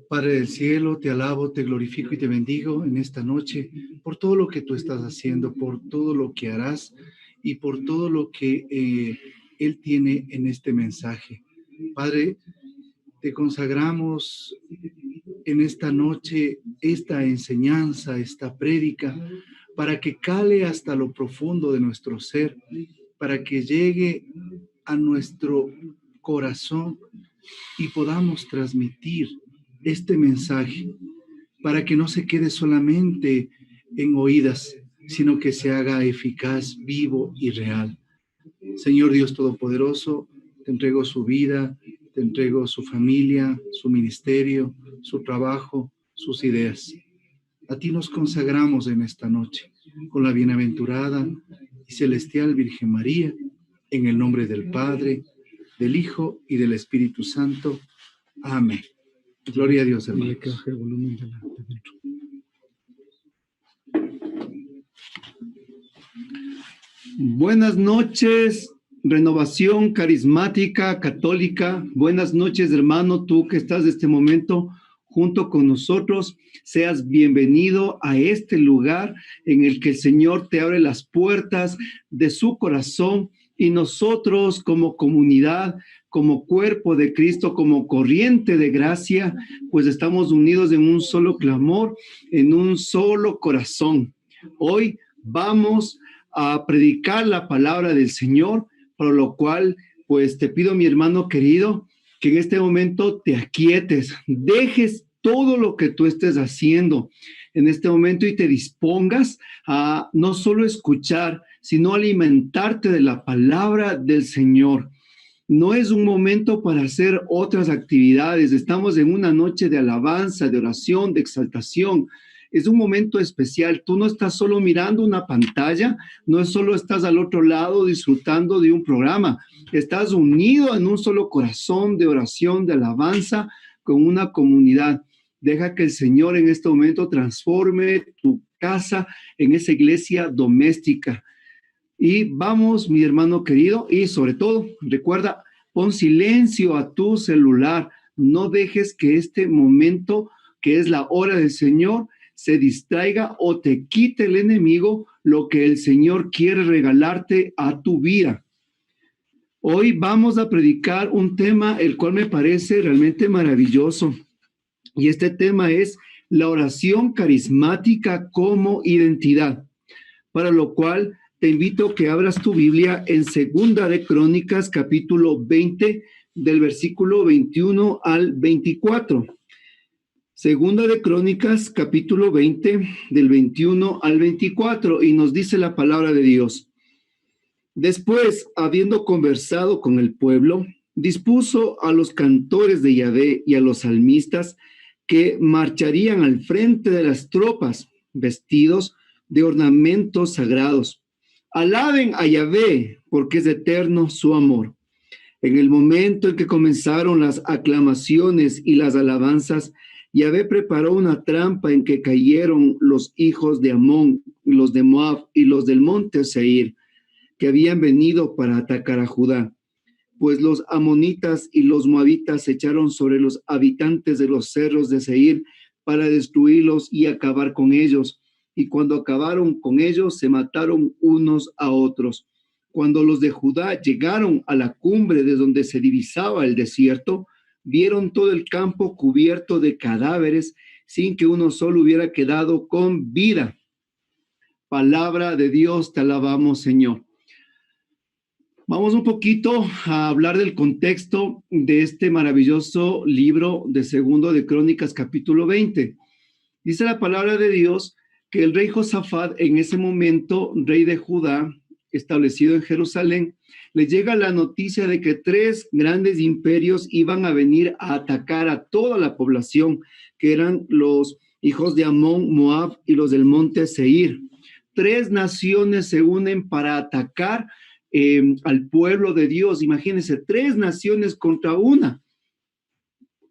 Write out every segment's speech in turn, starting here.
Padre del cielo, te alabo, te glorifico y te bendigo en esta noche por todo lo que tú estás haciendo, por todo lo que harás y por todo lo que Él tiene en este mensaje. Padre, te consagramos en esta noche esta enseñanza, esta prédica, para que cale hasta lo profundo de nuestro ser, para que llegue a nuestro corazón y podamos transmitir este mensaje, para que no se quede solamente en oídas, sino que se haga eficaz, vivo y real. Señor Dios Todopoderoso, te entrego su vida, te entrego su familia, su ministerio, su trabajo, sus ideas. A ti nos consagramos en esta noche, con la bienaventurada y celestial Virgen María, en el nombre del Padre, del Hijo y del Espíritu Santo. Amén. Gloria a Dios, hermanos. Buenas noches, Renovación Carismática Católica. Buenas noches, hermano, tú que estás en este momento junto con nosotros. Seas bienvenido a este lugar en el que el Señor te abre las puertas de su corazón, y nosotros como comunidad, como cuerpo de Cristo, como corriente de gracia, pues estamos unidos en un solo clamor, en un solo corazón. Hoy vamos a predicar la palabra del Señor, por lo cual, pues te pido, mi hermano querido, que en este momento te aquietes, dejes todo lo que tú estés haciendo en este momento y te dispongas a no solo escuchar, sino alimentarte de la palabra del Señor. No es un momento para hacer otras actividades. Estamos en una noche de alabanza, de oración, de exaltación. Es un momento especial. Tú no estás solo mirando una pantalla, no solo estás al otro lado disfrutando de un programa. Estás unido en un solo corazón de oración, de alabanza, con una comunidad. Deja que el Señor en este momento transforme tu casa en esa iglesia doméstica. Y vamos, mi hermano querido, y sobre todo, recuerda, pon silencio a tu celular. No dejes que este momento, que es la hora del Señor, se distraiga o te quite el enemigo lo que el Señor quiere regalarte a tu vida. Hoy vamos a predicar un tema el cual me parece realmente maravilloso. Y este tema es la oración carismática como identidad. Para lo cual te invito a que abras tu Biblia en Segunda de Crónicas, capítulo 20, del versículo 21 al 24. Segunda de Crónicas, capítulo 20, del 21 al 24, y nos dice la palabra de Dios. Después, habiendo conversado con el pueblo, dispuso a los cantores de Yahvé y a los salmistas que marcharían al frente de las tropas, vestidos de ornamentos sagrados. Alaben a Yahvé, porque es eterno su amor. En el momento en que comenzaron las aclamaciones y las alabanzas, Yahvé preparó una trampa en que cayeron los hijos de Amón, los de Moab y los del monte Seir, que habían venido para atacar a Judá. Pues los amonitas y los moabitas se echaron sobre los habitantes de los cerros de Seir para destruirlos y acabar con ellos. Y cuando acabaron con ellos, se mataron unos a otros. Cuando los de Judá llegaron a la cumbre de donde se divisaba el desierto, vieron todo el campo cubierto de cadáveres, sin que uno solo hubiera quedado con vida. Palabra de Dios, te alabamos, Señor. Vamos un poquito a hablar del contexto de este maravilloso libro de Segundo de Crónicas, capítulo 20. Dice la palabra de Dios que el rey Josafat, en ese momento, rey de Judá, establecido en Jerusalén, le llega la noticia de que 3 grandes imperios iban a venir a atacar a toda la población, que eran los hijos de Amón, Moab y los del monte Seir. 3 naciones se unen para atacar al pueblo de Dios. Imagínense, 3 naciones contra una.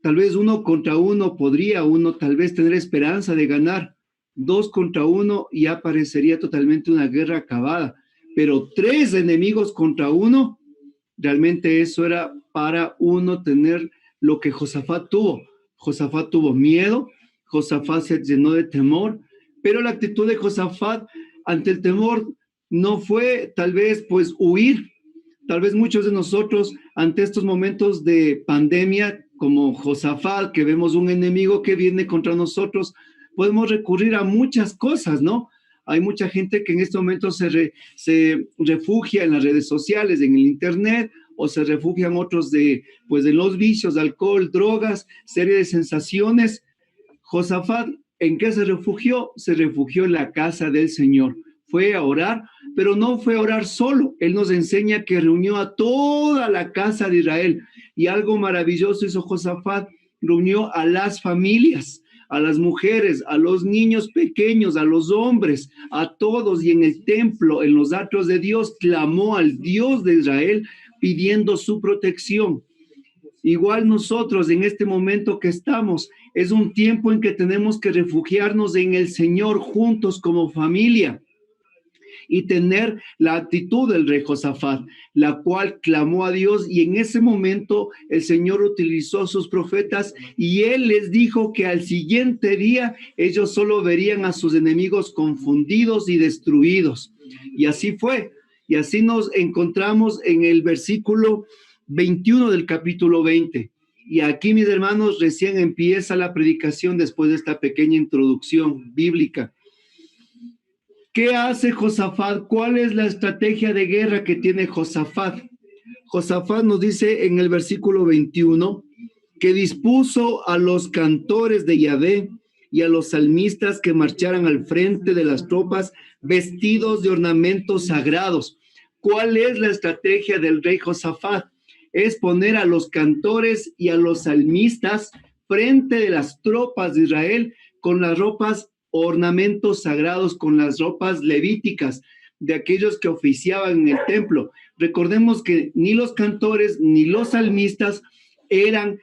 Tal vez 1 contra 1 podría uno tal vez tener esperanza de ganar. 2 contra 1 ya parecería totalmente una guerra acabada. Pero 3 enemigos contra 1, realmente eso era para uno tener lo que Josafat tuvo, Josafat tuvo miedo, Josafat se llenó de temor, pero la actitud de Josafat ante el temor no fue tal vez pues huir. Tal vez muchos de nosotros ante estos momentos de pandemia, como Josafat, que vemos un enemigo que viene contra nosotros, podemos recurrir a muchas cosas, ¿no? Hay mucha gente que en este momento se refugia en las redes sociales, en el internet, o se refugian otros de los vicios, alcohol, drogas, serie de sensaciones. Josafat, ¿en qué se refugió? Se refugió en la casa del Señor. Fue a orar, pero no fue a orar solo. Él nos enseña que reunió a toda la casa de Israel. Y algo maravilloso hizo Josafat, reunió a las familias, a las mujeres, a los niños pequeños, a los hombres, a todos. Y en el templo, en los atrios de Dios, clamó al Dios de Israel pidiendo su protección. Igual nosotros en este momento que estamos, es un tiempo en que tenemos que refugiarnos en el Señor juntos como familia y tener la actitud del rey Josafat, la cual clamó a Dios, y en ese momento el Señor utilizó a sus profetas y él les dijo que al siguiente día ellos solo verían a sus enemigos confundidos y destruidos. Y así fue. Y así nos encontramos en el versículo 21 del capítulo 20. Y aquí, mis hermanos, recién empieza la predicación después de esta pequeña introducción bíblica. ¿Qué hace Josafat? ¿Cuál es la estrategia de guerra que tiene Josafat? Josafat nos dice en el versículo 21 que dispuso a los cantores de Yahvé y a los salmistas que marcharan al frente de las tropas vestidos de ornamentos sagrados. ¿Cuál es la estrategia del rey Josafat? Es poner a los cantores y a los salmistas frente de las tropas de Israel con las ropas ornamentos sagrados, con las ropas levíticas de aquellos que oficiaban en el templo. Recordemos que ni los cantores ni los salmistas eran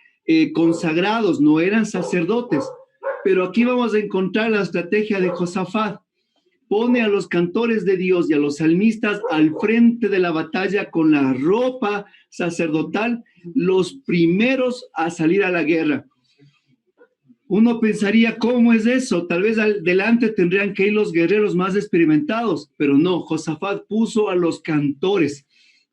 consagrados, no eran sacerdotes. Pero aquí vamos a encontrar la estrategia de Josafat. Pone a los cantores de Dios y a los salmistas al frente de la batalla con la ropa sacerdotal, los primeros a salir a la guerra. Uno pensaría, ¿cómo es eso? Tal vez adelante tendrían que ir los guerreros más experimentados, pero no, Josafat puso a los cantores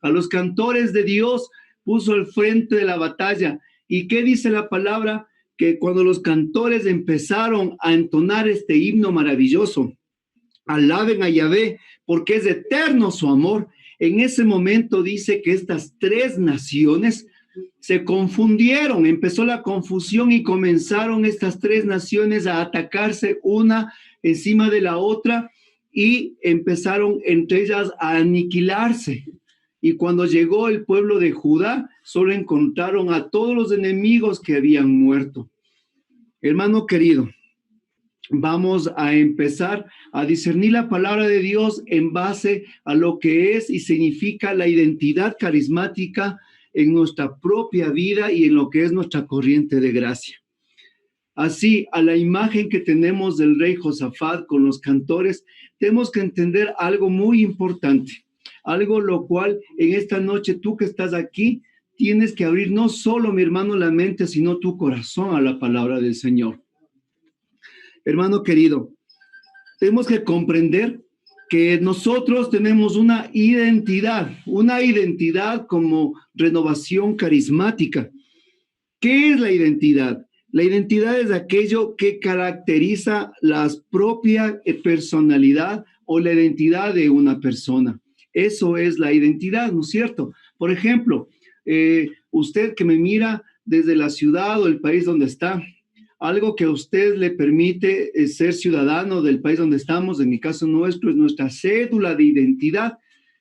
de Dios, puso al frente de la batalla. ¿Y qué dice la palabra? Que cuando los cantores empezaron a entonar este himno maravilloso, alaben a Yahvé, porque es eterno su amor, en ese momento dice que estas tres naciones se confundieron, empezó la confusión y comenzaron estas tres naciones a atacarse una encima de la otra y empezaron entre ellas a aniquilarse. Y cuando llegó el pueblo de Judá, solo encontraron a todos los enemigos que habían muerto. Hermano querido, vamos a empezar a discernir la palabra de Dios en base a lo que es y significa la identidad carismática en nuestra propia vida y en lo que es nuestra corriente de gracia. Así, a la imagen que tenemos del rey Josafat con los cantores, tenemos que entender algo muy importante, algo lo cual en esta noche tú que estás aquí, tienes que abrir no solo, mi hermano, la mente, sino tu corazón a la palabra del Señor. Hermano querido, tenemos que comprender que nosotros tenemos una identidad como renovación carismática. ¿Qué es la identidad? La identidad es aquello que caracteriza la propia personalidad o la identidad de una persona. Eso es la identidad, ¿no es cierto? Por ejemplo, usted que me mira desde la ciudad o el país donde está, algo que a usted le permite ser ciudadano del país donde estamos, en mi caso nuestro, es nuestra cédula de identidad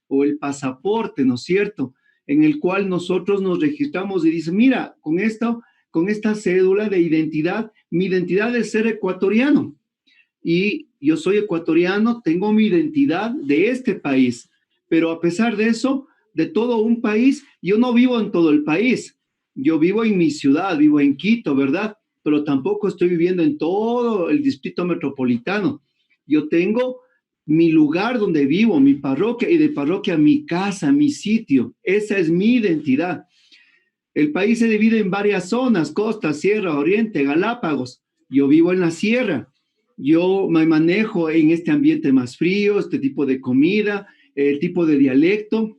o el pasaporte, ¿no es cierto? En el cual nosotros nos registramos y dice, mira, con esta cédula de identidad, mi identidad es ser ecuatoriano. Y yo soy ecuatoriano, tengo mi identidad de este país. Pero a pesar de eso, de todo un país, yo no vivo en todo el país. Yo vivo en mi ciudad, vivo en Quito, ¿verdad? Pero tampoco estoy viviendo en todo el distrito metropolitano. Yo tengo mi lugar donde vivo, mi parroquia, y de parroquia mi casa, mi sitio. Esa es mi identidad. El país se divide en varias zonas: costa, sierra, oriente, Galápagos. Yo vivo en la sierra. Yo me manejo en este ambiente más frío, este tipo de comida, el tipo de dialecto,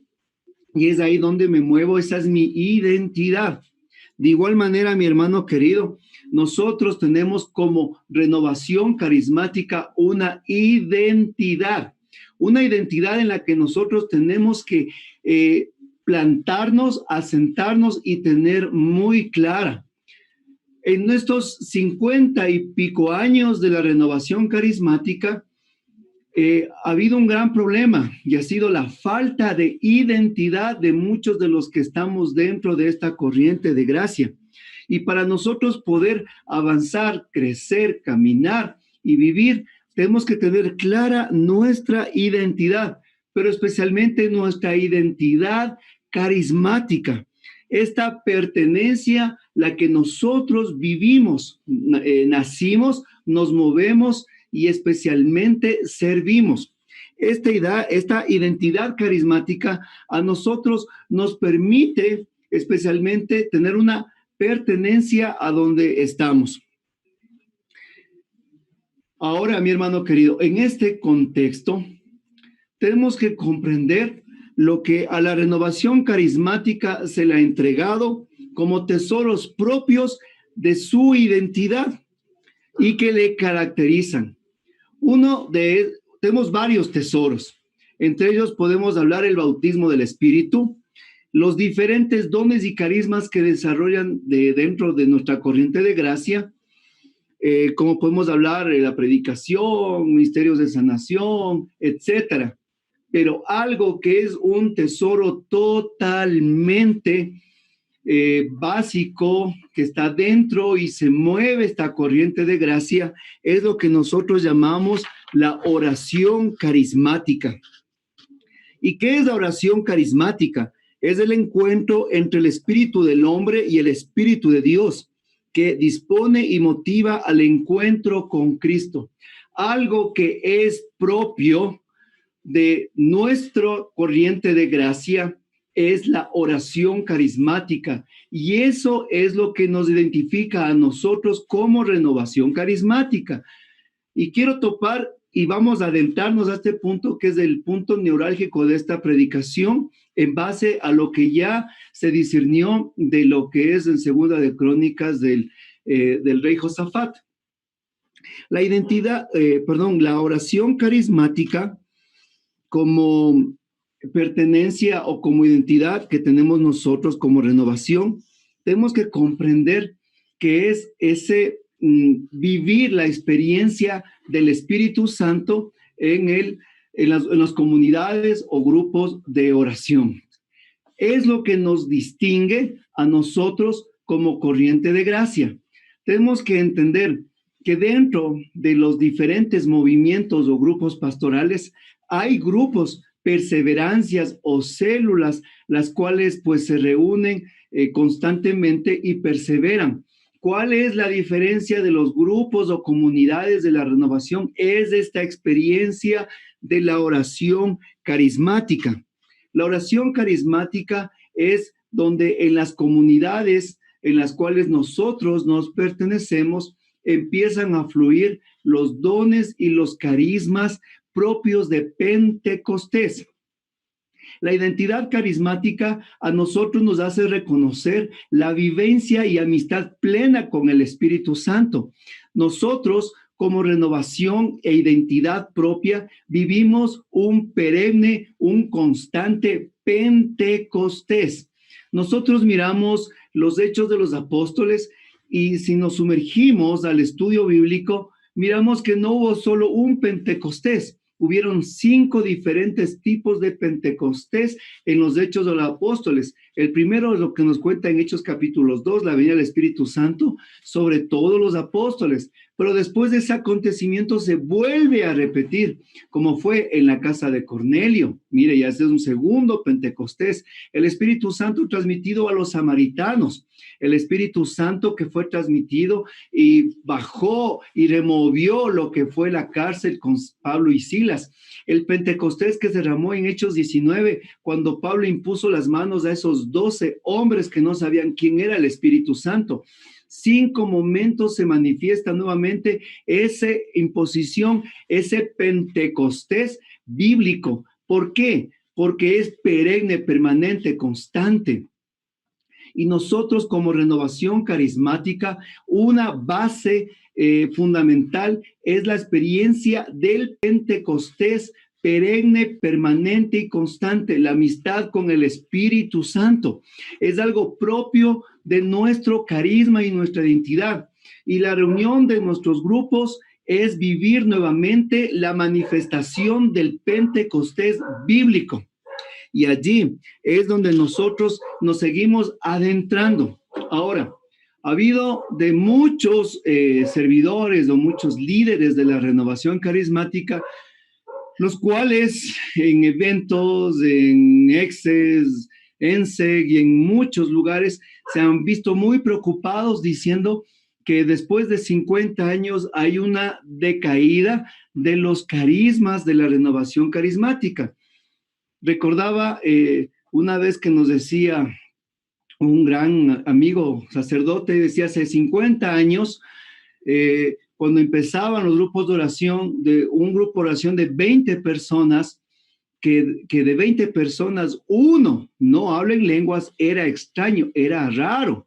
y es ahí donde me muevo. Esa es mi identidad. De igual manera, mi hermano querido, nosotros tenemos como Renovación Carismática una identidad en la que nosotros tenemos que plantarnos, asentarnos y tener muy clara. En nuestros 50 y pico años de la Renovación Carismática, ha habido un gran problema, y ha sido la falta de identidad de muchos de los que estamos dentro de esta corriente de gracia. Y para nosotros poder avanzar, crecer, caminar y vivir, tenemos que tener clara nuestra identidad, pero especialmente nuestra identidad carismática. Esta pertenencia, la que nosotros vivimos, nacimos, nos movemos y especialmente servimos. Esta identidad carismática a nosotros nos permite especialmente tener una pertenencia a donde estamos. Ahora, mi hermano querido, en este contexto tenemos que comprender lo que a la Renovación Carismática se le ha entregado como tesoros propios de su identidad y que le caracterizan. Tenemos varios tesoros. Entre ellos podemos hablar el bautismo del Espíritu, los diferentes dones y carismas que desarrollan dentro de nuestra corriente de gracia, como podemos hablar de la predicación, ministerios de sanación, etcétera. Pero algo que es un tesoro totalmente básico, que está dentro y se mueve esta corriente de gracia, es lo que nosotros llamamos la oración carismática. ¿Y qué es la oración carismática? Es el encuentro entre el espíritu del hombre y el espíritu de Dios, que dispone y motiva al encuentro con Cristo. Algo que es propio de nuestra corriente de gracia es la oración carismática, y eso es lo que nos identifica a nosotros como Renovación Carismática. Y quiero topar y vamos a adentrarnos a este punto, que es el punto neurálgico de esta predicación, en base a lo que ya se discernió de lo que es en Segunda de Crónicas del rey Josafat. La oración carismática como pertenencia o como identidad que tenemos nosotros como renovación, tenemos que comprender que es ese vivir la experiencia del Espíritu Santo en las comunidades o grupos de oración. Es lo que nos distingue a nosotros como corriente de gracia. Tenemos que entender que dentro de los diferentes movimientos o grupos pastorales hay grupos, perseverancias o células, las cuales pues se reúnen constantemente y perseveran. ¿Cuál es la diferencia de los grupos o comunidades de la renovación? Es esta experiencia de la oración carismática. La oración carismática es donde en las comunidades en las cuales nosotros nos pertenecemos empiezan a fluir los dones y los carismas propios de Pentecostés. La identidad carismática a nosotros nos hace reconocer la vivencia y amistad plena con el Espíritu Santo. Nosotros, como renovación e identidad propia, vivimos un perenne, un constante Pentecostés. Nosotros miramos los Hechos de los Apóstoles y si nos sumergimos al estudio bíblico, miramos que no hubo solo un Pentecostés. Hubieron 5 diferentes tipos de Pentecostés en los Hechos de los Apóstoles. El primero es lo que nos cuenta en Hechos capítulo 2, la venida del Espíritu Santo sobre todos los apóstoles. pero después de ese acontecimiento se vuelve a repetir, como fue en la casa de Cornelio. Mire, ya es un segundo Pentecostés. El Espíritu Santo transmitido a los samaritanos, el Espíritu Santo que fue transmitido y bajó y removió lo que fue la cárcel con Pablo y Silas. El Pentecostés que se derramó en Hechos 19, cuando Pablo impuso las manos a esos 12 hombres que no sabían quién era el Espíritu Santo. 5 momentos se manifiesta nuevamente esa imposición, ese Pentecostés bíblico. ¿Por qué? Porque es perenne, permanente, constante. Y nosotros como Renovación Carismática, una base fundamental es la experiencia del Pentecostés perenne, permanente y constante, la amistad con el Espíritu Santo. Es algo propio de nuestro carisma y nuestra identidad. Y la reunión de nuestros grupos es vivir nuevamente la manifestación del Pentecostés bíblico. Y allí es donde nosotros nos seguimos adentrando. Ahora, ha habido de muchos servidores o muchos líderes de la Renovación Carismática, los cuales en eventos, en EXES, ENSEG y en muchos lugares se han visto muy preocupados diciendo que después de 50 años hay una decaída de los carismas de la Renovación Carismática. Recordaba una vez que nos decía un gran amigo sacerdote, decía hace 50 años, cuando empezaban los grupos de oración, de un grupo de oración de 20 personas, que de 20 personas, uno no habla en lenguas, era extraño, era raro.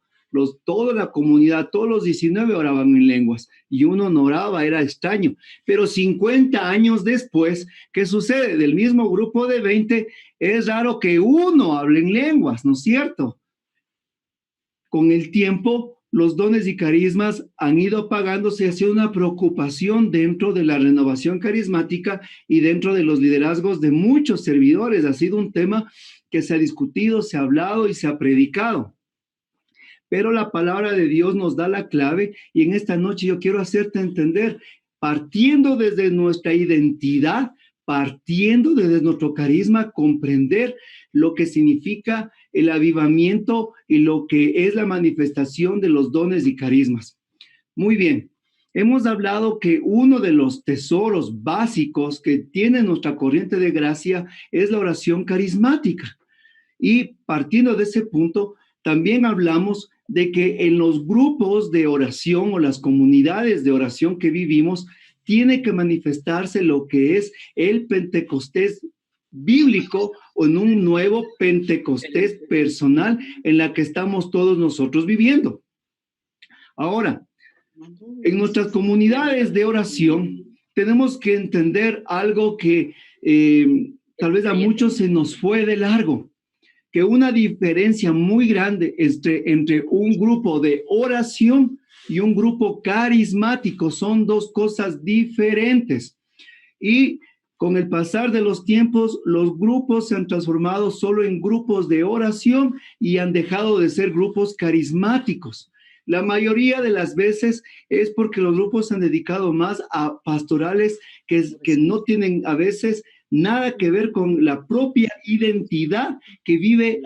Toda la comunidad, todos los 19 oraban en lenguas y uno no oraba, era extraño. Pero 50 años después, ¿qué sucede? Del mismo grupo de 20, es raro que uno hable en lenguas, ¿no es cierto? Con el tiempo, los dones y carismas han ido apagándose, ha sido una preocupación dentro de la Renovación Carismática y dentro de los liderazgos de muchos servidores. Ha sido un tema que se ha discutido, se ha hablado y se ha predicado. Pero la palabra de Dios nos da la clave y en esta noche yo quiero hacerte entender, partiendo desde nuestra identidad, partiendo desde nuestro carisma, comprender lo que significa el avivamiento y lo que es la manifestación de los dones y carismas. Muy bien, hemos hablado que uno de los tesoros básicos que tiene nuestra corriente de gracia es la oración carismática. Y partiendo de ese punto, también hablamos de que en los grupos de oración o las comunidades de oración que vivimos, tiene que manifestarse lo que es el Pentecostés bíblico o en un nuevo Pentecostés personal en la que estamos todos nosotros viviendo. Ahora, en nuestras comunidades de oración tenemos que entender algo que tal vez a muchos se nos fue de largo, que una diferencia muy grande entre un grupo de oración y un grupo carismático son dos cosas diferentes. Y con el pasar de los tiempos, los grupos se han transformado solo en grupos de oración y han dejado de ser grupos carismáticos. La mayoría de las veces es porque los grupos se han dedicado más a pastorales que no tienen a veces nada que ver con la propia identidad que vive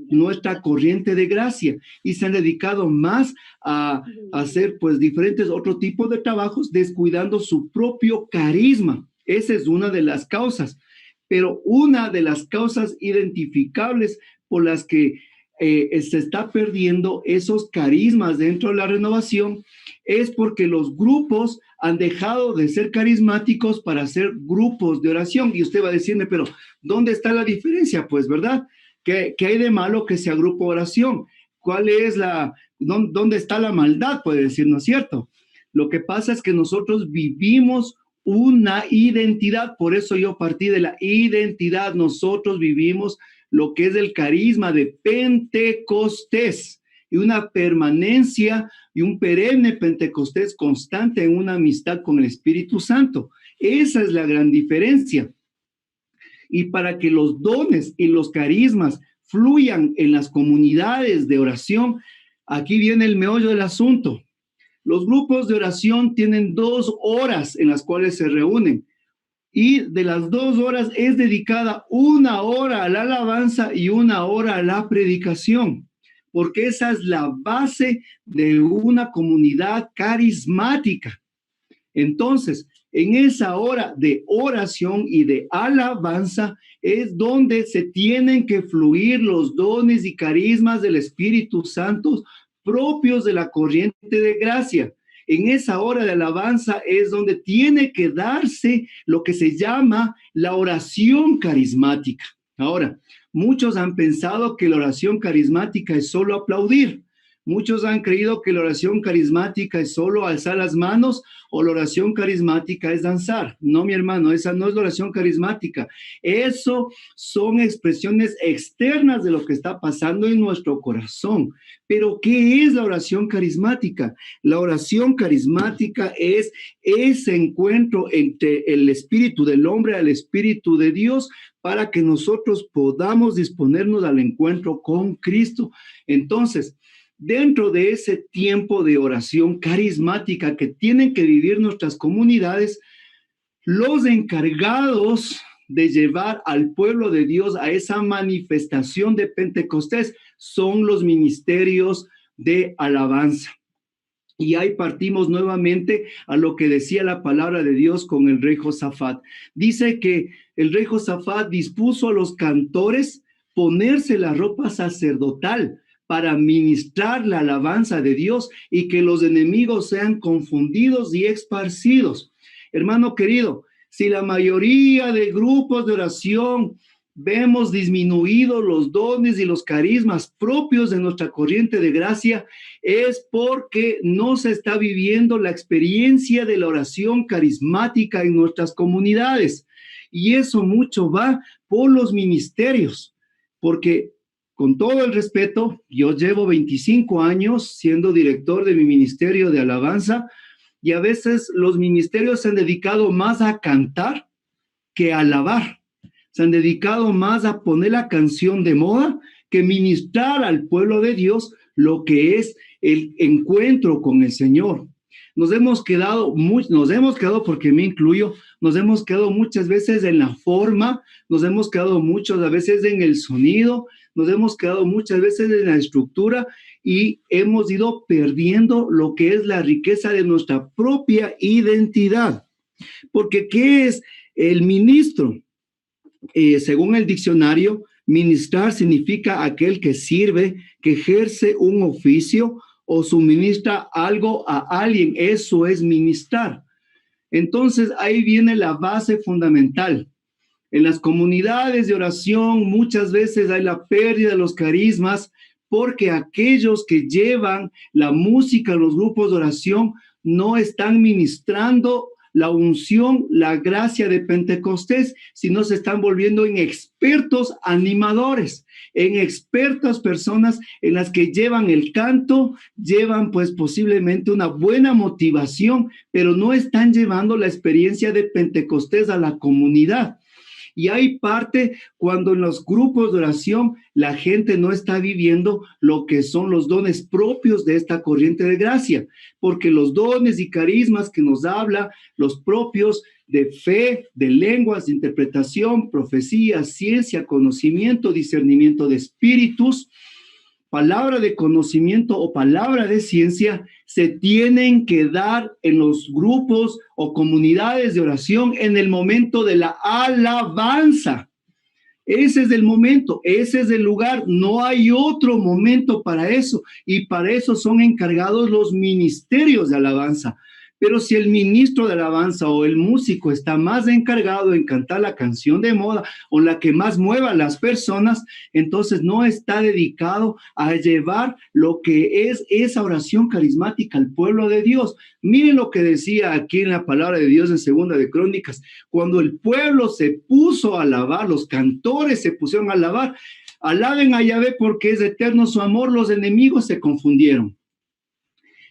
nuestra corriente de gracia y se han dedicado más a hacer pues diferentes otro tipo de trabajos descuidando su propio carisma. Esa es una de las causas, pero una de las causas identificables por las que se está perdiendo esos carismas dentro de la renovación es porque los grupos han dejado de ser carismáticos para ser grupos de oración. Y usted va a decirme, pero ¿dónde está la diferencia? Pues, ¿verdad? ¿Qué hay de malo que sea grupo de oración? ¿Cuál es dónde está la maldad? Puede decir, ¿no es cierto? Lo que pasa es que nosotros vivimos una identidad, por eso yo partí de la identidad. Nosotros vivimos lo que es el carisma de Pentecostés y una permanencia y un perenne Pentecostés constante en una amistad con el Espíritu Santo. Esa es la gran diferencia. Y para que los dones y los carismas fluyan en las comunidades de oración, aquí viene el meollo del asunto. Los grupos de oración tienen 2 horas en las cuales se reúnen. Y de las 2 horas es dedicada 1 hora a la alabanza y 1 hora a la predicación, porque esa es la base de una comunidad carismática. Entonces, en esa hora de oración y de alabanza es donde se tienen que fluir los dones y carismas del Espíritu Santo propios de la corriente de gracia. En esa hora de alabanza es donde tiene que darse lo que se llama la oración carismática. Ahora, muchos han pensado que la oración carismática es solo aplaudir. Muchos han creído que la oración carismática es solo alzar las manos o la oración carismática es danzar. No, mi hermano, esa no es la oración carismática. Eso son expresiones externas de lo que está pasando en nuestro corazón. Pero, ¿qué es la oración carismática? La oración carismática es ese encuentro entre el espíritu del hombre al espíritu de Dios para que nosotros podamos disponernos al encuentro con Cristo. Entonces, dentro de ese tiempo de oración carismática que tienen que vivir nuestras comunidades, los encargados de llevar al pueblo de Dios a esa manifestación de Pentecostés son los ministerios de alabanza. Y ahí partimos nuevamente a lo que decía la palabra de Dios con el rey Josafat. Dice que el rey Josafat dispuso a los cantores ponerse la ropa sacerdotal para ministrar la alabanza de Dios y que los enemigos sean confundidos y esparcidos. Hermano querido, si la mayoría de grupos de oración vemos disminuidos los dones y los carismas propios de nuestra corriente de gracia, es porque no se está viviendo la experiencia de la oración carismática en nuestras comunidades. Y eso mucho va por los ministerios, porque con todo el respeto, yo llevo 25 años siendo director de mi ministerio de alabanza y a veces los ministerios se han dedicado más a cantar que a alabar. Se han dedicado más a poner la canción de moda que ministrar al pueblo de Dios lo que es el encuentro con el Señor. Nos hemos quedado, porque me incluyo, nos hemos quedado muchas veces en la forma, nos hemos quedado muchas veces en el sonido, nos hemos quedado muchas veces en la estructura y hemos ido perdiendo lo que es la riqueza de nuestra propia identidad. Porque, ¿qué es el ministro? Según el diccionario, ministrar significa aquel que sirve, que ejerce un oficio o suministra algo a alguien. Eso es ministrar. Entonces, ahí viene la base fundamental. En las comunidades de oración muchas veces hay la pérdida de los carismas porque aquellos que llevan la música en los grupos de oración no están ministrando la unción, la gracia de Pentecostés, sino se están volviendo en expertos animadores, en expertas personas en las que llevan el canto, llevan pues posiblemente una buena motivación, pero no están llevando la experiencia de Pentecostés a la comunidad. Y hay parte cuando en los grupos de oración la gente no está viviendo lo que son los dones propios de esta corriente de gracia, porque los dones y carismas que nos habla, los propios de fe, de lenguas, de interpretación, profecía, ciencia, conocimiento, discernimiento de espíritus, palabra de conocimiento o palabra de ciencia, se tienen que dar en los grupos o comunidades de oración en el momento de la alabanza. Ese es el momento, ese es el lugar, no hay otro momento para eso, y para eso son encargados los ministerios de alabanza. Pero si el ministro de alabanza o el músico está más encargado en cantar la canción de moda o la que más mueva a las personas, entonces no está dedicado a llevar lo que es esa oración carismática al pueblo de Dios. Miren lo que decía aquí en la palabra de Dios en Segunda de Crónicas. Cuando el pueblo se puso a alabar, los cantores se pusieron a alabar, alaben a Yahvé porque es eterno su amor, los enemigos se confundieron.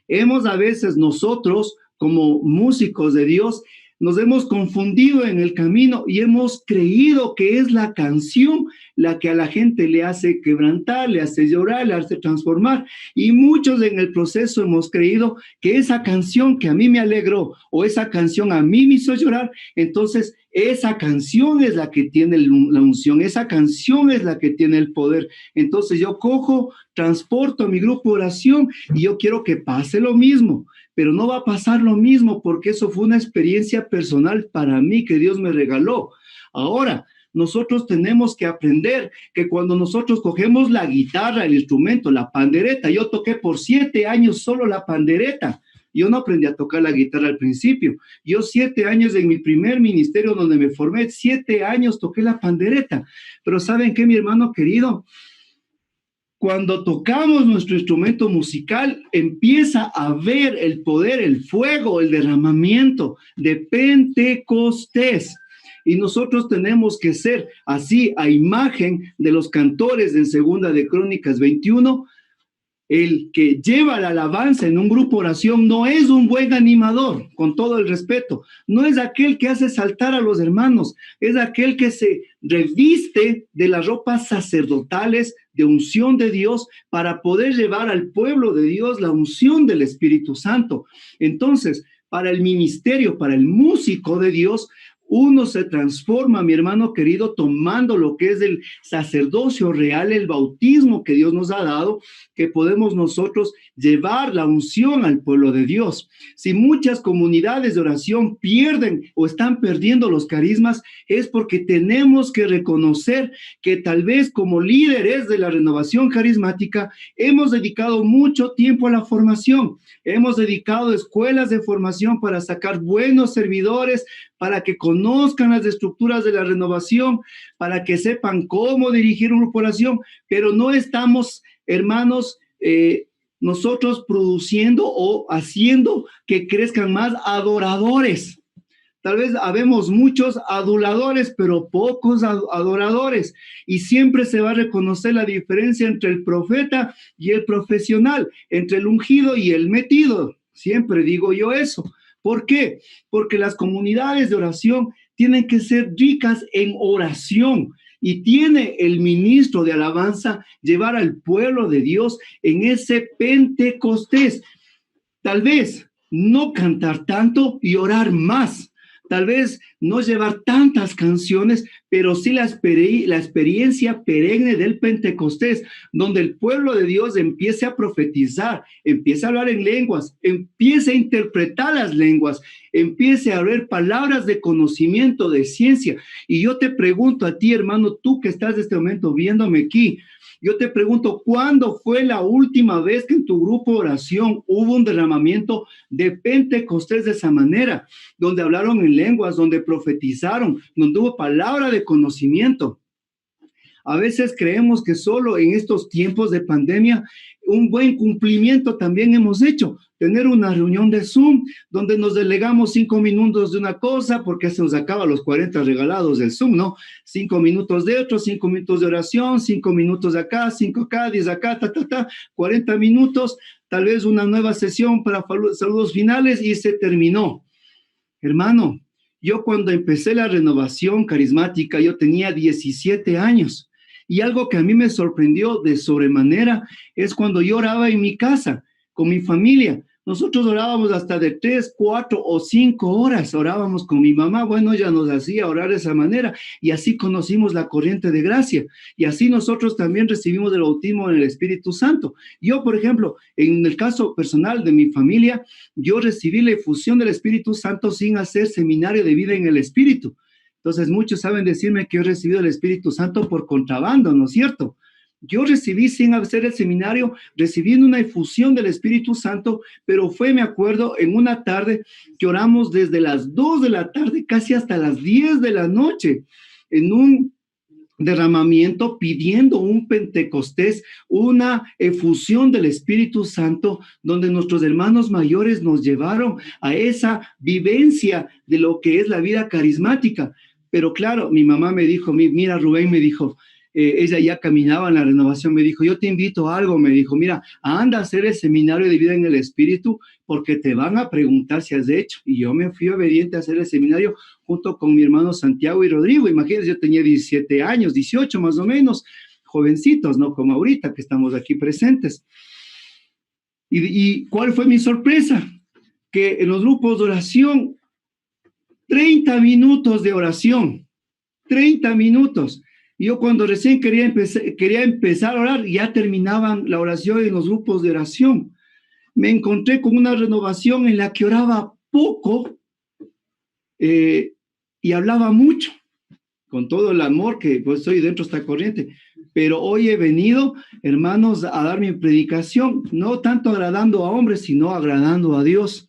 Hemos a veces nosotros, como músicos de Dios, nos hemos confundido en el camino y hemos creído que es la canción la que a la gente le hace quebrantar, le hace llorar, le hace transformar. Y muchos en el proceso hemos creído que esa canción que a mí me alegró o esa canción a mí me hizo llorar, entonces esa canción es la que tiene la unción, esa canción es la que tiene el poder. Entonces yo cojo, transporto a mi grupo de oración y yo quiero que pase lo mismo. Pero no va a pasar lo mismo porque eso fue una experiencia personal para mí que Dios me regaló. Ahora, nosotros tenemos que aprender que cuando nosotros cogemos la guitarra, el instrumento, la pandereta, yo toqué por 7 años solo la pandereta. Yo no aprendí a tocar la guitarra al principio. Yo 7 años en mi primer ministerio donde me formé, 7 años toqué la pandereta. Pero ¿saben qué, mi hermano querido? Cuando tocamos nuestro instrumento musical, empieza a ver el poder, el fuego, el derramamiento de Pentecostés. Y nosotros tenemos que ser así, a imagen de los cantores en Segunda de Crónicas 21. El que lleva la alabanza en un grupo de oración no es un buen animador, con todo el respeto. No es aquel que hace saltar a los hermanos, es aquel que se reviste de las ropas sacerdotales de unción de Dios para poder llevar al pueblo de Dios la unción del Espíritu Santo. Entonces, para el ministerio, para el músico de Dios, uno se transforma, mi hermano querido, tomando lo que es el sacerdocio real, el bautismo que Dios nos ha dado, que podemos nosotros llevar la unción al pueblo de Dios. Si muchas comunidades de oración pierden o están perdiendo los carismas, es porque tenemos que reconocer que tal vez como líderes de la renovación carismática hemos dedicado mucho tiempo a la formación, hemos dedicado escuelas de formación para sacar buenos servidores, para que conozcan las estructuras de la renovación, para que sepan cómo dirigir una corporación, pero no estamos, hermanos, nosotros produciendo o haciendo que crezcan más adoradores. Tal vez habemos muchos aduladores, pero pocos adoradores. Y siempre se va a reconocer la diferencia entre el profeta y el profesional, entre el ungido y el metido. Siempre digo yo eso. ¿Por qué? Porque las comunidades de oración tienen que ser ricas en oración y tiene el ministro de alabanza llevar al pueblo de Dios en ese Pentecostés. Tal vez no cantar tanto y orar más. Tal vez no llevar tantas canciones, pero sí la experiencia perenne del Pentecostés, donde el pueblo de Dios empiece a profetizar, empiece a hablar en lenguas, empiece a interpretar las lenguas, empiece a ver palabras de conocimiento, de ciencia. Y yo te pregunto a ti, hermano, tú que estás en este momento viéndome aquí, yo te pregunto, ¿cuándo fue la última vez que en tu grupo de oración hubo un derramamiento de Pentecostés de esa manera? Donde hablaron en lenguas, donde profetizaron, donde hubo palabra de conocimiento. A veces creemos que solo en estos tiempos de pandemia un buen cumplimiento también hemos hecho. Tener una reunión de Zoom donde nos delegamos 5 minutos de una cosa porque se nos acaba los 40 regalados del Zoom, ¿no? 5 minutos de otro, 5 minutos de oración, 5 minutos de acá, 5 acá, 10 acá, 40 minutos, tal vez una nueva sesión para saludos finales y se terminó. Hermano, yo cuando empecé la renovación carismática, yo tenía 17 años. Y algo que a mí me sorprendió de sobremanera es cuando yo oraba en mi casa con mi familia. Nosotros orábamos hasta de 3, 4 o 5 horas, orábamos con mi mamá. Bueno, ella nos hacía orar de esa manera y así conocimos la corriente de gracia. Y así nosotros también recibimos el bautismo en el Espíritu Santo. Yo, por ejemplo, en el caso personal de mi familia, yo recibí la efusión del Espíritu Santo sin hacer seminario de vida en el Espíritu. Entonces, muchos saben decirme que yo he recibido el Espíritu Santo por contrabando, ¿no es cierto? Yo recibí sin hacer el seminario, recibiendo una efusión del Espíritu Santo, pero fue, me acuerdo, en una tarde que oramos desde las 2 de la tarde casi hasta las 10 de la noche, en un derramamiento pidiendo un Pentecostés, una efusión del Espíritu Santo, donde nuestros hermanos mayores nos llevaron a esa vivencia de lo que es la vida carismática. Pero claro, mi mamá me dijo, mira, Rubén me dijo, ella ya caminaba en la renovación, me dijo, yo te invito a algo, me dijo, mira, anda a hacer el seminario de vida en el Espíritu porque te van a preguntar si has hecho. Y yo me fui obediente a hacer el seminario junto con mi hermano Santiago y Rodrigo. Imagínense, yo tenía 17 años, 18 más o menos, jovencitos, no como ahorita que estamos aquí presentes. ¿Y cuál fue mi sorpresa? Que en los grupos de oración, 30 minutos de oración, 30 minutos. Y yo cuando recién quería empezar a orar, ya terminaban la oración en los grupos de oración. Me encontré con una renovación en la que oraba poco y hablaba mucho, con todo el amor que pues estoy dentro de esta corriente. Pero hoy he venido, hermanos, a dar mi predicación, no tanto agradando a hombres, sino agradando a Dios.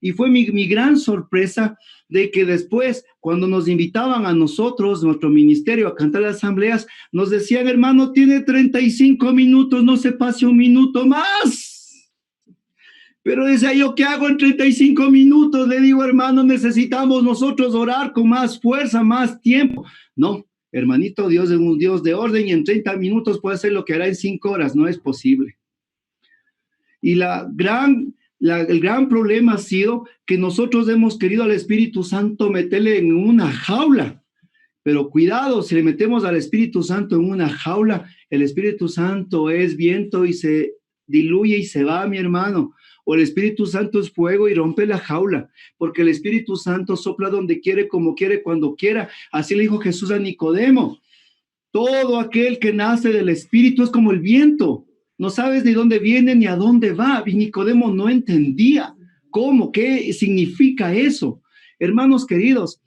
Y fue mi gran sorpresa de que después, cuando nos invitaban a nosotros, nuestro ministerio, a cantar las asambleas, nos decían, hermano, tiene 35 minutos, no se pase un minuto más. Pero decía yo, ¿qué hago en 35 minutos? Le digo, hermano, necesitamos nosotros orar con más fuerza, más tiempo. No, hermanito, Dios es un Dios de orden y en 30 minutos puede hacer lo que hará en 5 horas. No es posible. Y el gran problema ha sido que nosotros hemos querido al Espíritu Santo meterle en una jaula. Pero cuidado, si le metemos al Espíritu Santo en una jaula, el Espíritu Santo es viento y se diluye y se va, mi hermano. O el Espíritu Santo es fuego y rompe la jaula, porque el Espíritu Santo sopla donde quiere, como quiere, cuando quiera. Así le dijo Jesús a Nicodemo. Todo aquel que nace del Espíritu es como el viento. No sabes de dónde viene ni a dónde va. Y Nicodemo no entendía cómo, qué significa eso. Hermanos queridos,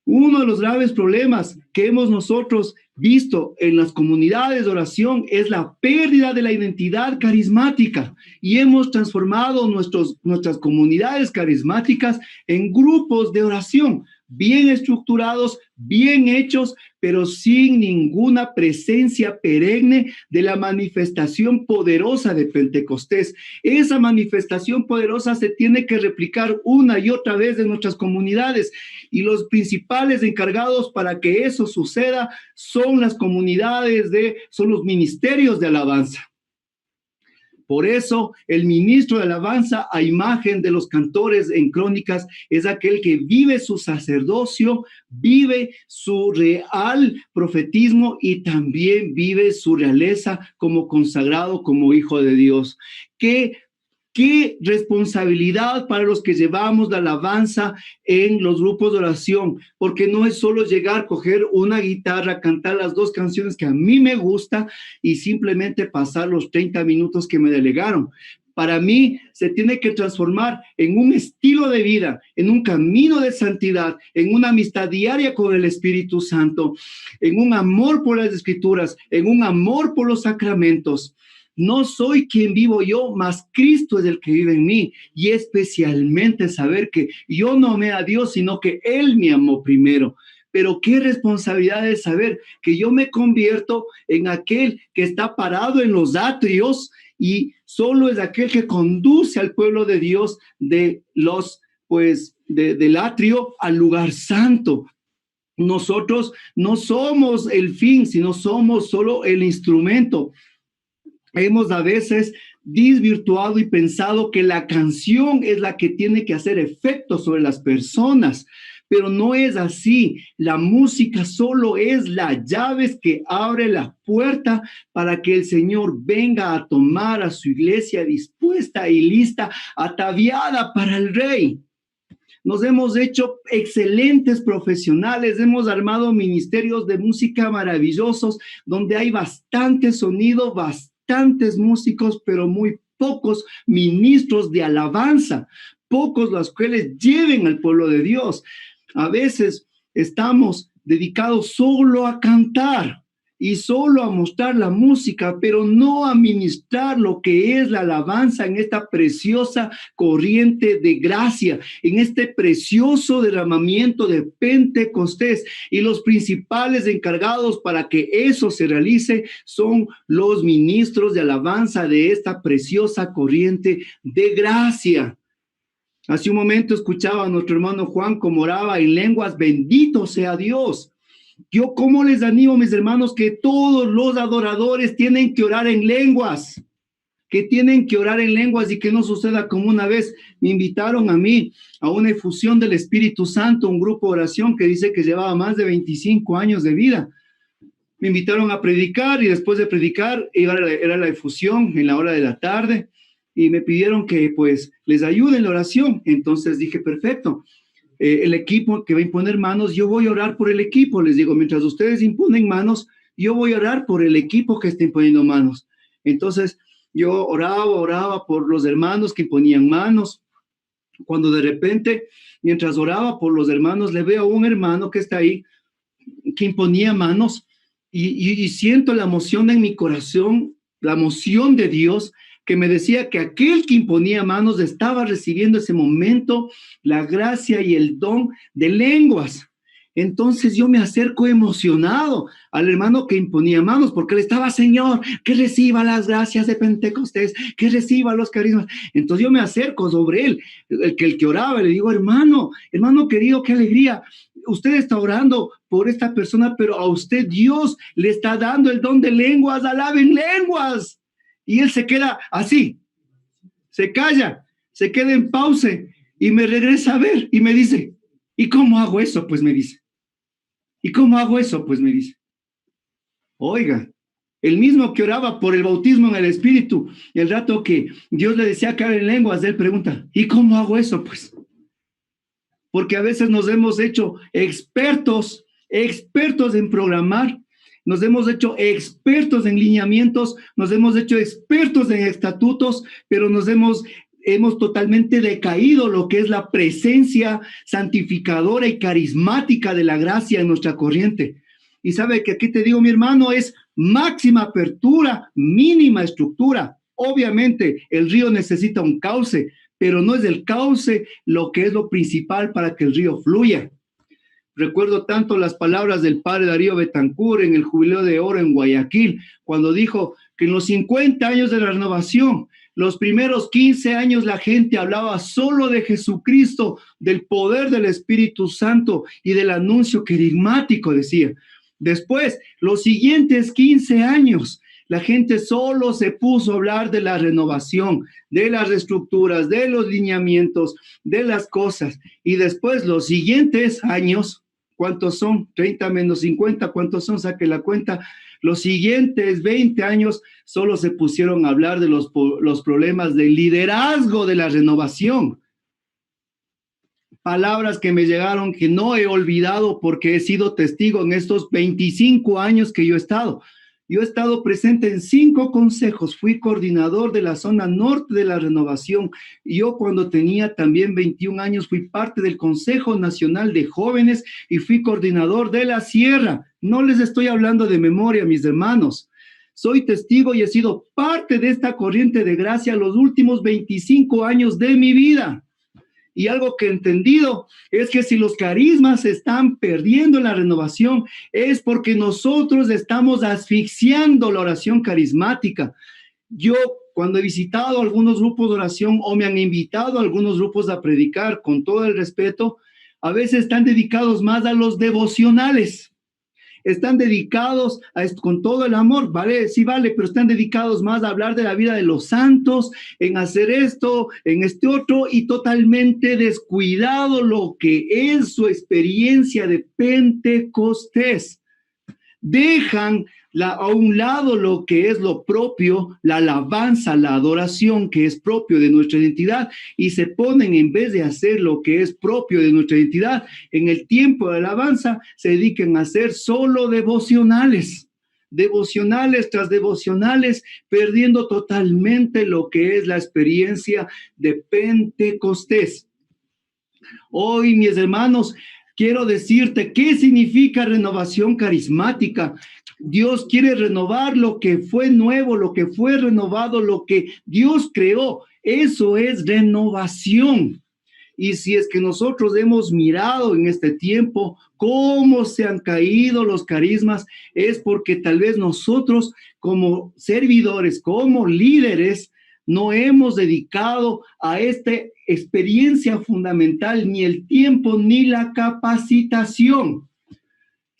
uno de los graves problemas que hemos nosotros visto en las comunidades de oración es la pérdida de la identidad carismática y hemos transformado nuestras comunidades carismáticas en grupos de oración bien estructurados, bien hechos, pero sin ninguna presencia perenne de la manifestación poderosa de Pentecostés. Esa manifestación poderosa se tiene que replicar una y otra vez en nuestras comunidades y los principales encargados para que eso suceda son las comunidades, son los ministerios de alabanza. Por eso, el ministro de alabanza, a imagen de los cantores en Crónicas, es aquel que vive su sacerdocio, vive su real profetismo y también vive su realeza como consagrado, como hijo de Dios. Qué responsabilidad para los que llevamos la alabanza en los grupos de oración, porque no es solo llegar, coger una guitarra, cantar las 2 canciones que a mí me gusta y simplemente pasar los 30 minutos que me delegaron. Para mí se tiene que transformar en un estilo de vida, en un camino de santidad, en una amistad diaria con el Espíritu Santo, en un amor por las Escrituras, en un amor por los sacramentos. No soy quien vivo yo, mas Cristo es el que vive en mí. Y especialmente saber que yo no amé a Dios, sino que Él me amó primero. Pero qué responsabilidad es saber que yo me convierto en aquel que está parado en los atrios y solo es aquel que conduce al pueblo de Dios del atrio al lugar santo. Nosotros no somos el fin, sino somos solo el instrumento. Hemos a veces desvirtuado y pensado que la canción es la que tiene que hacer efecto sobre las personas, pero no es así. La música solo es la llave que abre la puerta para que el Señor venga a tomar a su iglesia dispuesta y lista, ataviada para el Rey. Nos hemos hecho excelentes profesionales, hemos armado ministerios de música maravillosos, donde hay bastante sonido, bastantes músicos, pero muy pocos ministros de alabanza, pocos los cuales lleven al pueblo de Dios. A veces estamos dedicados solo a cantar y solo a mostrar la música, pero no a ministrar lo que es la alabanza en esta preciosa corriente de gracia, en este precioso derramamiento de Pentecostés. Y los principales encargados para que eso se realice son los ministros de alabanza de esta preciosa corriente de gracia. Hace un momento escuchaba a nuestro hermano Juan como oraba en lenguas, bendito sea Dios. Yo cómo les animo, mis hermanos, que todos los adoradores tienen que orar en lenguas, que tienen que orar en lenguas y que no suceda como una vez me invitaron a mí a una efusión del Espíritu Santo, un grupo de oración que dice que llevaba más de 25 años de vida. Me invitaron a predicar y después de predicar era la efusión en la hora de la tarde y me pidieron que pues les ayude en la oración. Entonces dije, perfecto, el equipo que va a imponer manos, yo voy a orar por el equipo. Les digo, mientras ustedes imponen manos, yo voy a orar por el equipo que está imponiendo manos. Entonces yo oraba por los hermanos que imponían manos. Cuando de repente, mientras oraba por los hermanos, le veo a un hermano que está ahí, que imponía manos, y siento la emoción en mi corazón, la emoción de Dios, que me decía que aquel que imponía manos estaba recibiendo ese momento la gracia y el don de lenguas. Entonces yo me acerco emocionado al hermano que imponía manos, porque él estaba, Señor, que reciba las gracias de Pentecostés, que reciba los carismas. Entonces yo me acerco sobre él, el que oraba, y le digo, hermano querido, qué alegría. Usted está orando por esta persona, pero a usted Dios le está dando el don de lenguas, alaben lenguas. Y él se queda así, se calla, se queda en pausa y me regresa a ver y me dice, ¿y cómo hago eso? Pues me dice. ¿Y cómo hago eso? Pues me dice. Oiga, el mismo que oraba por el bautismo en el Espíritu, el rato que Dios le decía que hable en lenguas, él pregunta, ¿y cómo hago eso? Pues, porque a veces nos hemos hecho expertos en programar, nos hemos hecho expertos en lineamientos, nos hemos hecho expertos en estatutos, pero hemos totalmente decaído lo que es la presencia santificadora y carismática de la gracia en nuestra corriente. Y sabe que aquí te digo, mi hermano, es máxima apertura, mínima estructura. Obviamente el río necesita un cauce, pero no es el cauce lo que es lo principal para que el río fluya. Recuerdo tanto las palabras del padre Darío Betancur en el Jubileo de Oro en Guayaquil, cuando dijo que en los 50 años de la renovación, los primeros 15 años la gente hablaba solo de Jesucristo, del poder del Espíritu Santo y del anuncio querigmático, decía. Después, los siguientes 15 años, la gente solo se puso a hablar de la renovación, de las reestructuras, de los lineamientos, de las cosas. Y después, los siguientes años, ¿cuántos son? 30 menos 50, ¿cuántos son? Saque la cuenta. Los siguientes 20 años solo se pusieron a hablar de los problemas del liderazgo de la renovación. Palabras que me llegaron que no he olvidado porque he sido testigo en estos 25 años que yo he estado. Yo he estado presente en 5 consejos, fui coordinador de la zona norte de la renovación. Yo cuando tenía también 21 años fui parte del Consejo Nacional de Jóvenes y fui coordinador de la Sierra. No les estoy hablando de memoria, mis hermanos. Soy testigo y he sido parte de esta corriente de gracia los últimos 25 años de mi vida. Y algo que he entendido es que si los carismas se están perdiendo en la renovación es porque nosotros estamos asfixiando la oración carismática. Yo, cuando he visitado algunos grupos de oración o me han invitado a algunos grupos a predicar, con todo el respeto, a veces están dedicados más a los devocionales. Están dedicados a esto, con todo el amor, vale, sí vale, pero están dedicados más a hablar de la vida de los santos, en hacer esto, en este otro, y totalmente descuidado lo que es su experiencia de Pentecostés. Dejan a un lado lo que es lo propio, la alabanza, la adoración que es propio de nuestra identidad y se ponen, en vez de hacer lo que es propio de nuestra identidad, en el tiempo de alabanza se dediquen a hacer solo devocionales tras devocionales, perdiendo totalmente lo que es la experiencia de Pentecostés. Hoy, mis hermanos, quiero decirte qué significa renovación carismática. Dios quiere renovar lo que fue nuevo, lo que fue renovado, lo que Dios creó. Eso es renovación. Y si es que nosotros hemos mirado en este tiempo cómo se han caído los carismas, es porque tal vez nosotros como servidores, como líderes, no hemos dedicado a esta experiencia fundamental ni el tiempo ni la capacitación.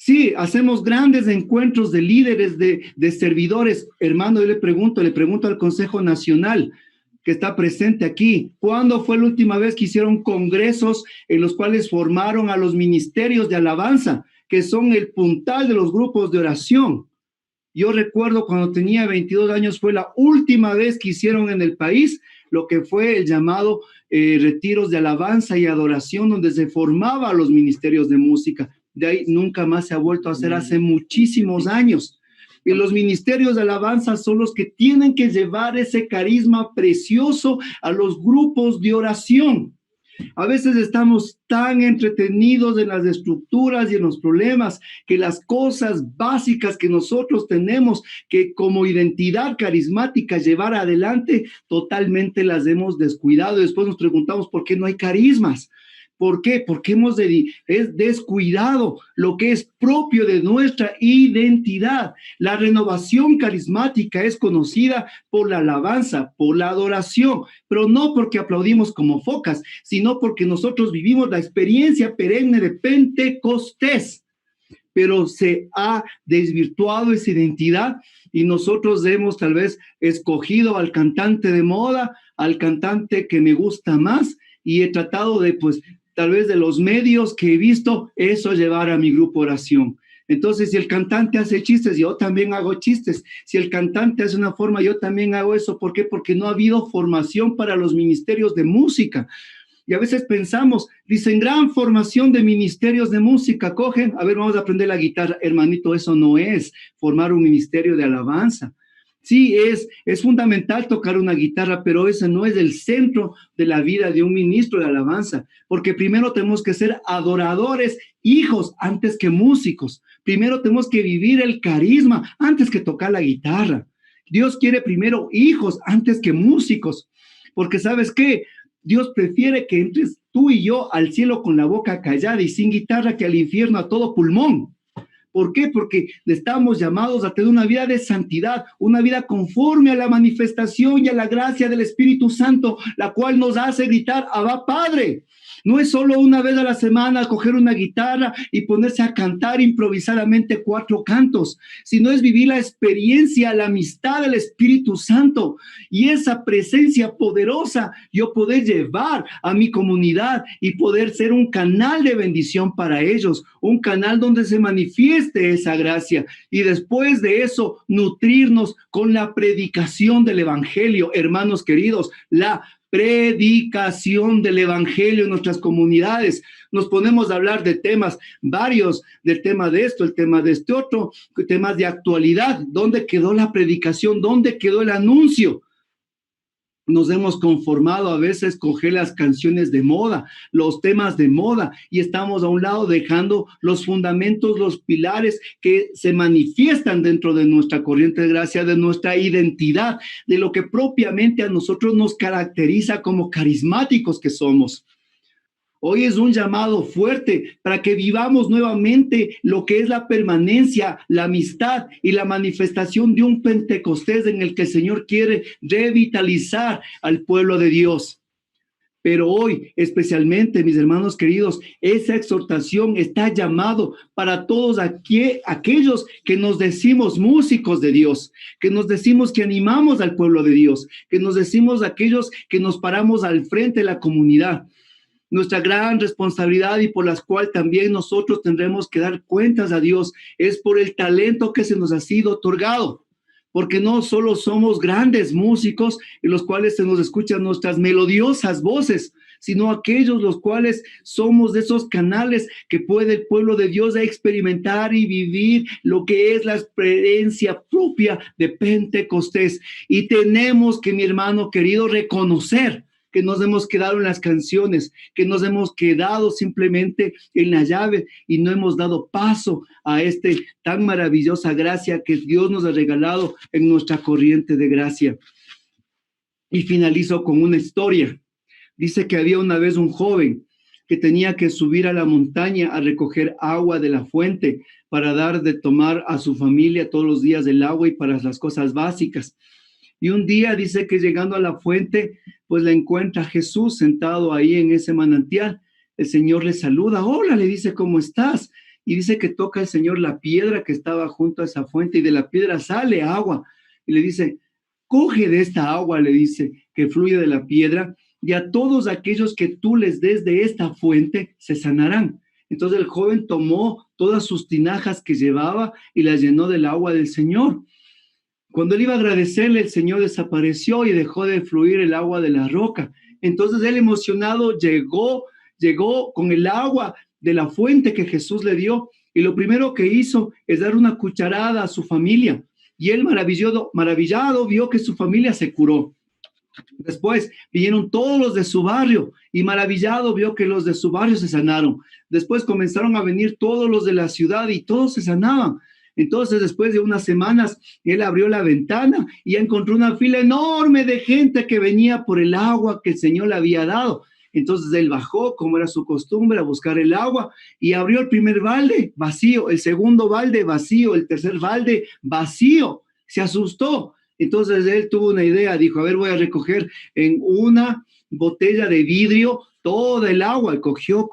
Sí, hacemos grandes encuentros de líderes, de servidores. Hermano, yo le pregunto al Consejo Nacional que está presente aquí, ¿cuándo fue la última vez que hicieron congresos en los cuales formaron a los ministerios de alabanza, que son el puntal de los grupos de oración? Yo recuerdo cuando tenía 22 años, fue la última vez que hicieron en el país lo que fue el llamado retiros de alabanza y adoración, donde se formaba a los ministerios de música. De ahí nunca más se ha vuelto a hacer hace muchísimos años. Y los ministerios de alabanza son los que tienen que llevar ese carisma precioso a los grupos de oración. A veces estamos tan entretenidos en las estructuras y en los problemas que las cosas básicas que nosotros tenemos que como identidad carismática llevar adelante, totalmente las hemos descuidado. Y después nos preguntamos por qué no hay carismas. ¿Por qué? Porque hemos descuidado lo que es propio de nuestra identidad. La renovación carismática es conocida por la alabanza, por la adoración, pero no porque aplaudimos como focas, sino porque nosotros vivimos la experiencia perenne de Pentecostés. Pero se ha desvirtuado esa identidad y nosotros hemos tal vez escogido al cantante de moda, al cantante que me gusta más, y he tratado de, tal vez de los medios que he visto, eso llevar a mi grupo oración. Entonces, si el cantante hace chistes, yo también hago chistes. Si el cantante hace una forma, yo también hago eso. ¿Por qué? Porque no ha habido formación para los ministerios de música. Y a veces pensamos, dicen, gran formación de ministerios de música. Cogen, a ver, vamos a aprender la guitarra. Hermanito, eso no es formar un ministerio de alabanza. Sí, es fundamental tocar una guitarra, pero ese no es el centro de la vida de un ministro de alabanza, porque primero tenemos que ser adoradores, hijos, antes que músicos. Primero tenemos que vivir el carisma antes que tocar la guitarra. Dios quiere primero hijos antes que músicos, porque ¿sabes qué? Dios prefiere que entres tú y yo al cielo con la boca callada y sin guitarra que al infierno a todo pulmón. ¿Por qué? Porque estamos llamados a tener una vida de santidad, una vida conforme a la manifestación y a la gracia del Espíritu Santo, la cual nos hace gritar, Abba Padre. No es solo una vez a la semana coger una guitarra y ponerse a cantar improvisadamente 4 cantos, sino es vivir la experiencia, la amistad del Espíritu Santo y esa presencia poderosa yo poder llevar a mi comunidad y poder ser un canal de bendición para ellos, un canal donde se manifieste esa gracia y después de eso nutrirnos con la predicación del Evangelio, hermanos queridos, la predicación del Evangelio en nuestras comunidades. Nos ponemos a hablar de temas varios, del tema de esto, el tema de este otro, temas de actualidad. ¿Dónde quedó la predicación? ¿Dónde quedó el anuncio? Nos hemos conformado a veces coger las canciones de moda, los temas de moda, y estamos a un lado dejando los fundamentos, los pilares que se manifiestan dentro de nuestra corriente de gracia, de nuestra identidad, de lo que propiamente a nosotros nos caracteriza como carismáticos que somos. Hoy es un llamado fuerte para que vivamos nuevamente lo que es la permanencia, la amistad y la manifestación de un Pentecostés en el que el Señor quiere revitalizar al pueblo de Dios. Pero hoy, especialmente, mis hermanos queridos, esa exhortación está llamado para todos aquellos que nos decimos músicos de Dios, que nos decimos que animamos al pueblo de Dios, que nos decimos aquellos que nos paramos al frente de la comunidad. Nuestra gran responsabilidad y por la cual también nosotros tendremos que dar cuentas a Dios es por el talento que se nos ha sido otorgado, porque no solo somos grandes músicos en los cuales se nos escuchan nuestras melodiosas voces, sino aquellos los cuales somos de esos canales que puede el pueblo de Dios experimentar y vivir lo que es la experiencia propia de Pentecostés. Y tenemos que, mi hermano querido, reconocer que nos hemos quedado en las canciones, que nos hemos quedado simplemente en la llave y no hemos dado paso a tan maravillosa gracia que Dios nos ha regalado en nuestra corriente de gracia. Y finalizo con una historia. Dice que había una vez un joven que tenía que subir a la montaña a recoger agua de la fuente para dar de tomar a su familia todos los días el agua y para las cosas básicas. Y un día dice que llegando a la fuente, pues le encuentra a Jesús sentado ahí en ese manantial. El Señor le saluda, hola, le dice, ¿cómo estás? y dice que toca el Señor la piedra que estaba junto a esa fuente y de la piedra sale agua. Y le dice, coge de esta agua, le dice, que fluye de la piedra, y a todos aquellos que tú les des de esta fuente se sanarán. Entonces el joven tomó todas sus tinajas que llevaba y las llenó del agua del Señor. Cuando él iba a agradecerle, el Señor desapareció y dejó de fluir el agua de la roca. Entonces él emocionado llegó con el agua de la fuente que Jesús le dio, y lo primero que hizo es dar una cucharada a su familia. Y él maravillado vio que su familia se curó. Después vinieron todos los de su barrio y maravillado vio que los de su barrio se sanaron. Después comenzaron a venir todos los de la ciudad y todos se sanaban. Entonces, después de unas semanas, él abrió la ventana y encontró una fila enorme de gente que venía por el agua que el Señor le había dado. Entonces él bajó, como era su costumbre, a buscar el agua y abrió el primer balde vacío, el segundo balde vacío, el tercer balde vacío. Se asustó. Entonces él tuvo una idea, dijo, a ver, voy a recoger en una botella de vidrio toda el agua. Cogió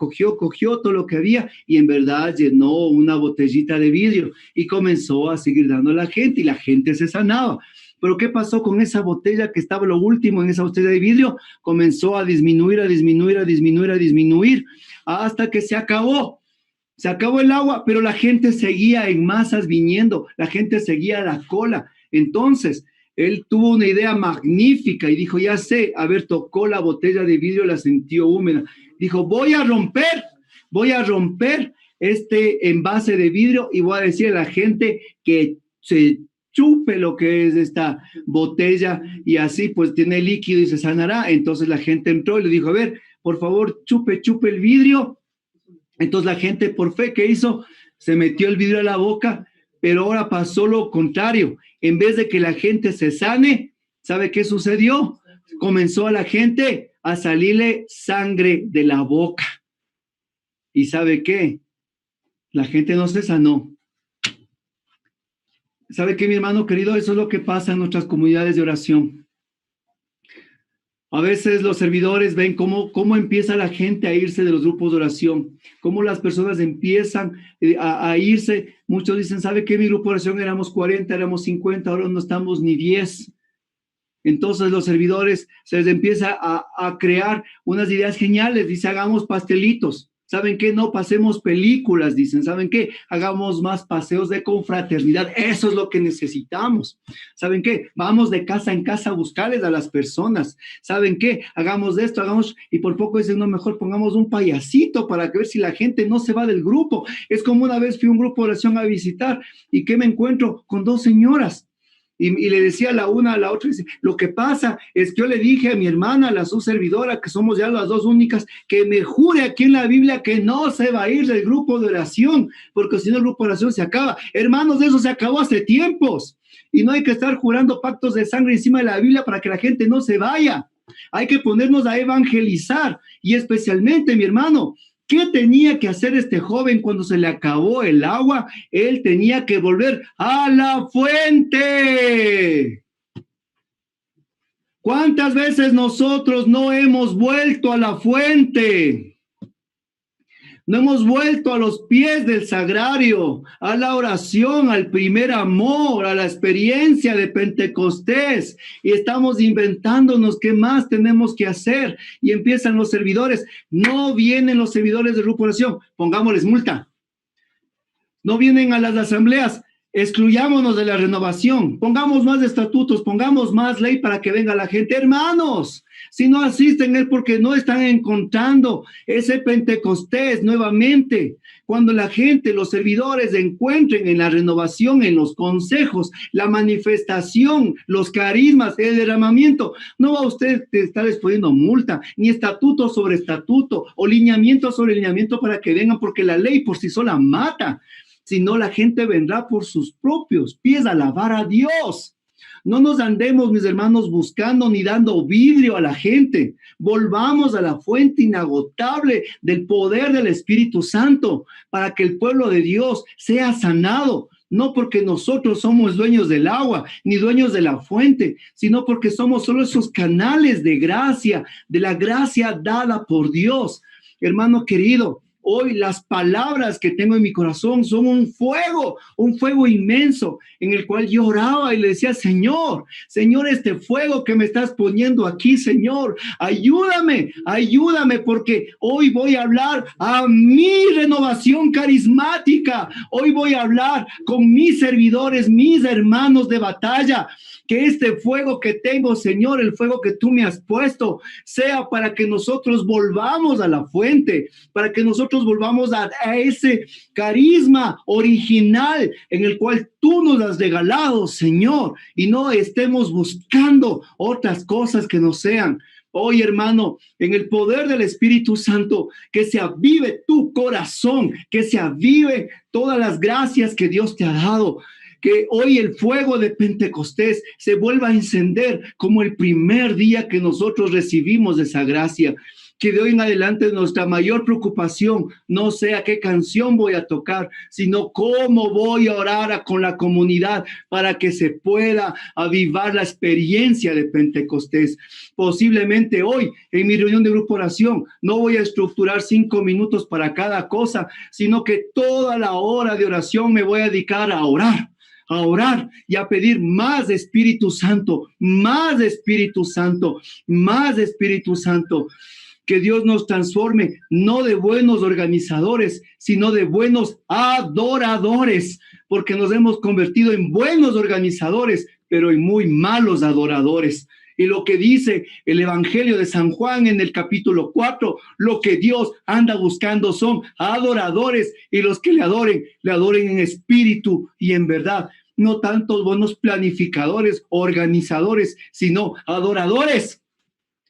todo lo que había y en verdad llenó una botellita de vidrio y comenzó a seguir dando a la gente y la gente se sanaba. Pero ¿qué pasó con esa botella que estaba lo último en esa botella de vidrio? Comenzó a disminuir, hasta que se acabó. Se acabó el agua, pero la gente seguía en masas viniendo, la gente seguía a la cola. Entonces, él tuvo una idea magnífica y dijo, ya sé, a ver, tocó la botella de vidrio, la sintió húmeda. Dijo, voy a romper este envase de vidrio y voy a decir a la gente que se chupe lo que es esta botella y así pues tiene líquido y se sanará. Entonces la gente entró y le dijo, a ver, por favor, chupe el vidrio. Entonces la gente por fe, ¿qué hizo? Se metió el vidrio a la boca, pero ahora pasó lo contrario. En vez de que la gente se sane, ¿sabe qué sucedió? Comenzó a la gente a salirle sangre de la boca. ¿Y sabe qué? La gente no se sanó. ¿Sabe qué, mi hermano querido? Eso es lo que pasa en nuestras comunidades de oración. A veces los servidores ven cómo empieza la gente a irse de los grupos de oración, cómo las personas empiezan a irse. Muchos dicen, ¿sabe qué? Mi grupo de oración éramos 40, éramos 50, ahora no estamos ni 10. Entonces los servidores se les empieza a crear unas ideas geniales. Dice, hagamos pastelitos. ¿Saben qué? No pasemos películas, dicen. ¿Saben qué? Hagamos más paseos de confraternidad. Eso es lo que necesitamos. ¿Saben qué? Vamos de casa en casa a buscarles a las personas. ¿Saben qué? Hagamos esto, y por poco dicen, no, mejor pongamos un payasito para ver si la gente no se va del grupo. Es como una vez fui a un grupo de oración a visitar y que me encuentro con 2 señoras. Y le decía la una a la otra, dice, lo que pasa es que yo le dije a mi hermana, la su servidora, que somos ya las 2 únicas, que me jure aquí en la Biblia que no se va a ir del grupo de oración, porque si no el grupo de oración se acaba. Hermanos, eso se acabó hace tiempos. Y no hay que estar jurando pactos de sangre encima de la Biblia para que la gente no se vaya. Hay que ponernos a evangelizar. Y especialmente, mi hermano, ¿qué tenía que hacer este joven cuando se le acabó el agua? Él tenía que volver a la fuente. ¿Cuántas veces nosotros no hemos vuelto a la fuente? No hemos vuelto a los pies del sagrario, a la oración, al primer amor, a la experiencia de Pentecostés. Y estamos inventándonos qué más tenemos que hacer. Y empiezan los servidores. No vienen los servidores de grupo de oración, pongámosles multa. No vienen a las asambleas, excluyámonos de la renovación. Pongamos más estatutos, pongamos más ley para que venga la gente. Hermanos, si no asisten es porque no están encontrando ese Pentecostés nuevamente. Cuando la gente, los servidores encuentren en la renovación, en los consejos, la manifestación, los carismas, el derramamiento, no va usted a estar poniendo multa, ni estatuto sobre estatuto o lineamiento sobre lineamiento para que vengan, porque la ley por sí sola mata. Sino la gente vendrá por sus propios pies a alabar a Dios. No nos andemos, mis hermanos, buscando ni dando vidrio a la gente. Volvamos a la fuente inagotable del poder del Espíritu Santo para que el pueblo de Dios sea sanado. No porque nosotros somos dueños del agua ni dueños de la fuente, sino porque somos solo esos canales de gracia, de la gracia dada por Dios. Hermano querido, Hoy las palabras que tengo en mi corazón son un fuego inmenso en el cual yo oraba y le decía, Señor, este fuego que me estás poniendo aquí, Señor, ayúdame, porque hoy voy a hablar a mi renovación carismática. Hoy voy a hablar con mis servidores, mis hermanos de batalla. Que este fuego que tengo, Señor, el fuego que tú me has puesto, sea para que nosotros volvamos a la fuente, para que nosotros volvamos a ese carisma original en el cual tú nos has regalado, Señor, y no estemos buscando otras cosas que no sean. Hoy, hermano, en el poder del Espíritu Santo, que se avive tu corazón, que se avive todas las gracias que Dios te ha dado. Que hoy el fuego de Pentecostés se vuelva a encender como el primer día que nosotros recibimos esa gracia. Que de hoy en adelante nuestra mayor preocupación no sea qué canción voy a tocar, sino cómo voy a orar con la comunidad para que se pueda avivar la experiencia de Pentecostés. Posiblemente hoy en mi reunión de grupo oración no voy a estructurar 5 minutos para cada cosa, sino que toda la hora de oración me voy a dedicar a orar y a pedir más Espíritu Santo, más Espíritu Santo, más Espíritu Santo. Que Dios nos transforme, no de buenos organizadores, sino de buenos adoradores, porque nos hemos convertido en buenos organizadores, pero en muy malos adoradores. Y lo que dice el Evangelio de San Juan en el capítulo 4, lo que Dios anda buscando son adoradores, y los que le adoren en espíritu y en verdad. No tantos buenos planificadores, organizadores, sino adoradores.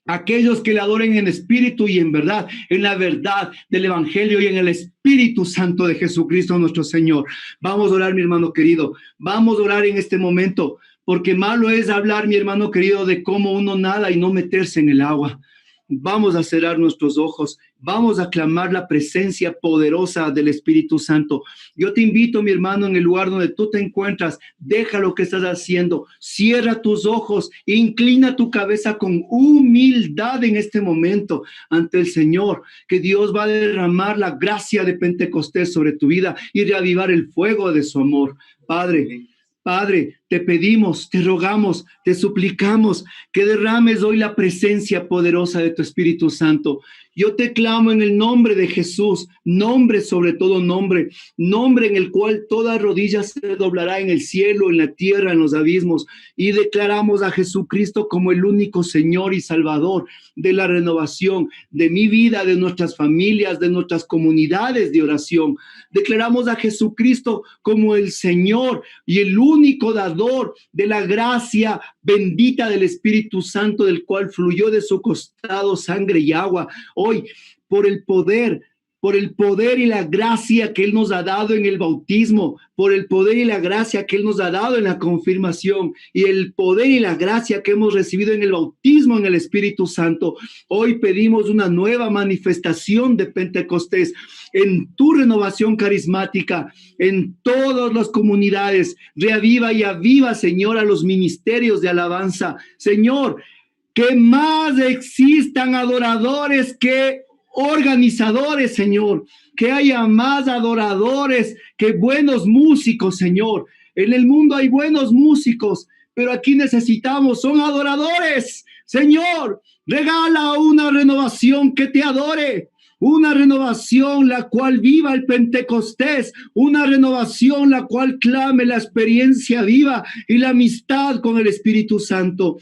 Aquellos que le adoren en espíritu y en verdad, en la verdad del Evangelio y en el Espíritu Santo de Jesucristo nuestro Señor. Vamos a orar, mi hermano querido. Vamos a orar en este momento, porque malo es hablar, mi hermano querido, de cómo uno nada y no meterse en el agua. Vamos a cerrar nuestros ojos. Vamos a clamar la presencia poderosa del Espíritu Santo. Yo te invito, mi hermano, en el lugar donde tú te encuentras, deja lo que estás haciendo, cierra tus ojos, inclina tu cabeza con humildad en este momento ante el Señor, que Dios va a derramar la gracia de Pentecostés sobre tu vida y reavivar el fuego de su amor. Padre, te pedimos, te rogamos, te suplicamos que derrames hoy la presencia poderosa de tu Espíritu Santo. Yo te clamo en el nombre de Jesús, nombre sobre todo nombre en el cual toda rodilla se doblará en el cielo, en la tierra, en los abismos, y declaramos a Jesucristo como el único Señor y Salvador de la renovación de mi vida, de nuestras familias, de nuestras comunidades de oración. Declaramos a Jesucristo como el Señor y el único dador de la gracia bendita del Espíritu Santo, del cual fluyó de su costado sangre y agua. Hoy, por el poder y la gracia que Él nos ha dado en el bautismo, por el poder y la gracia que Él nos ha dado en la confirmación, y el poder y la gracia que hemos recibido en el bautismo en el Espíritu Santo, hoy pedimos una nueva manifestación de Pentecostés en tu renovación carismática, en todas las comunidades. Reaviva y aviva, Señor, a los ministerios de alabanza. Señor, que más existan adoradores que organizadores, Señor, que haya más adoradores que buenos músicos, Señor. En el mundo hay buenos músicos, pero aquí necesitamos, son adoradores. Señor, regala una renovación que te adore, una renovación la cual viva el Pentecostés, una renovación la cual clame la experiencia viva y la amistad con el Espíritu Santo.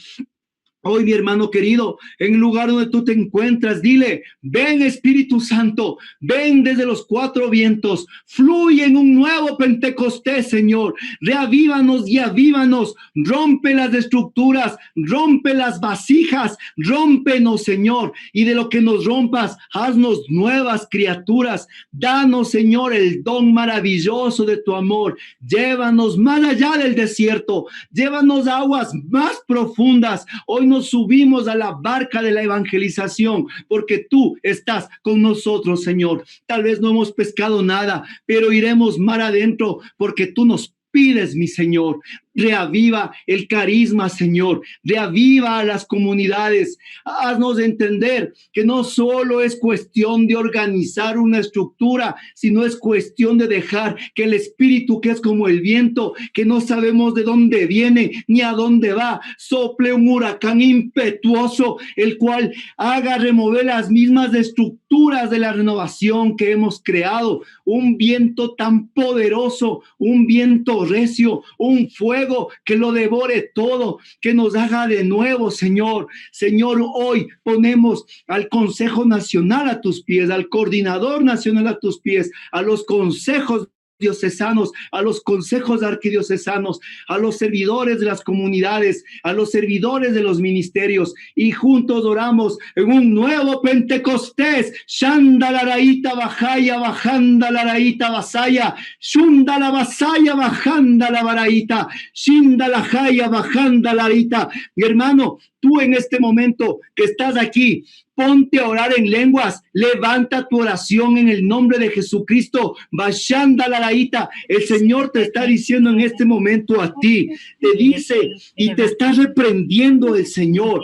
Hoy, mi hermano querido, en el lugar donde tú te encuentras, dile: ven Espíritu Santo, ven desde los 4 vientos, fluye en un nuevo Pentecostés, Señor. Reavívanos y avívanos, rompe las estructuras, rompe las vasijas, rómpenos, Señor, y de lo que nos rompas, haznos nuevas criaturas. Danos, Señor, el don maravilloso de tu amor. Llévanos más allá del desierto, llévanos a aguas más profundas. Hoy nos subimos a la barca de la evangelización porque tú estás con nosotros, Señor. Tal vez no hemos pescado nada, pero iremos mar adentro porque tú nos pides, mi Señor. Reaviva el carisma, Señor. Reaviva a las comunidades. Haznos entender que no solo es cuestión de organizar una estructura, sino es cuestión de dejar que el Espíritu, que es como el viento, que no sabemos de dónde viene ni a dónde va, sople un huracán impetuoso, el cual haga remover las mismas estructuras de la renovación que hemos creado. Un viento tan poderoso, un viento recio, un fuego que lo devore todo, que nos haga de nuevo, Señor. Señor, hoy ponemos al Consejo Nacional a tus pies, al Coordinador Nacional a tus pies, a los consejos diocesanos, a los consejos arquidiocesanos, a los servidores de las comunidades, a los servidores de los ministerios, y juntos oramos en un nuevo Pentecostés. Shandalaraita bajaya, bajandalaraita basaya, shundala basaya, bajandala baraita, shindalajaya, bajandalaita. Mi hermano, tú en este momento que estás aquí, ponte a orar en lenguas, levanta tu oración en el nombre de Jesucristo. Bashandalaraita, el Señor te está diciendo en este momento a ti, te dice y te está reprendiendo el Señor.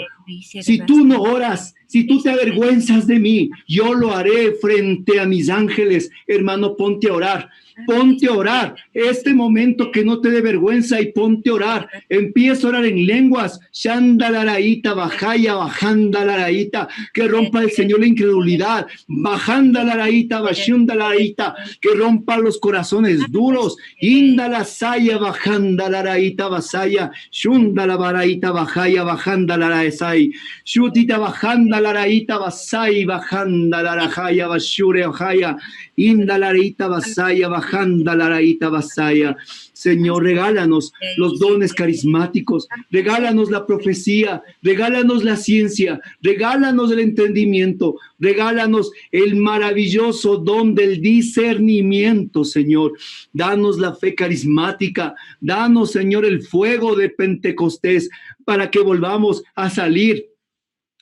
Si tú no oras, si tú te avergüenzas de mí, yo lo haré frente a mis ángeles. Hermano, ponte a orar. Ponte a orar, este momento que no te dé vergüenza, y ponte a orar. Empieza a orar en lenguas. Shandalaraita, bajaya, bajandalaraita, que rompa el Señor la incredulidad. Bajandalaraita, bashundalaraita, que rompa los corazones duros. Indalasaya, bajandalaraita, basaya, shundalabaraita, bajaya, bajandalaraisai, shutita, bajandalaraita, basai, bajandalarajaya, bashure, bajaya, indalarita, basaya, bajandalaraita, basaya. Señor, regálanos los dones carismáticos, regálanos la profecía, regálanos la ciencia, regálanos el entendimiento, regálanos el maravilloso don del discernimiento, Señor. Danos la fe carismática, danos, Señor, el fuego de Pentecostés, para que volvamos a salir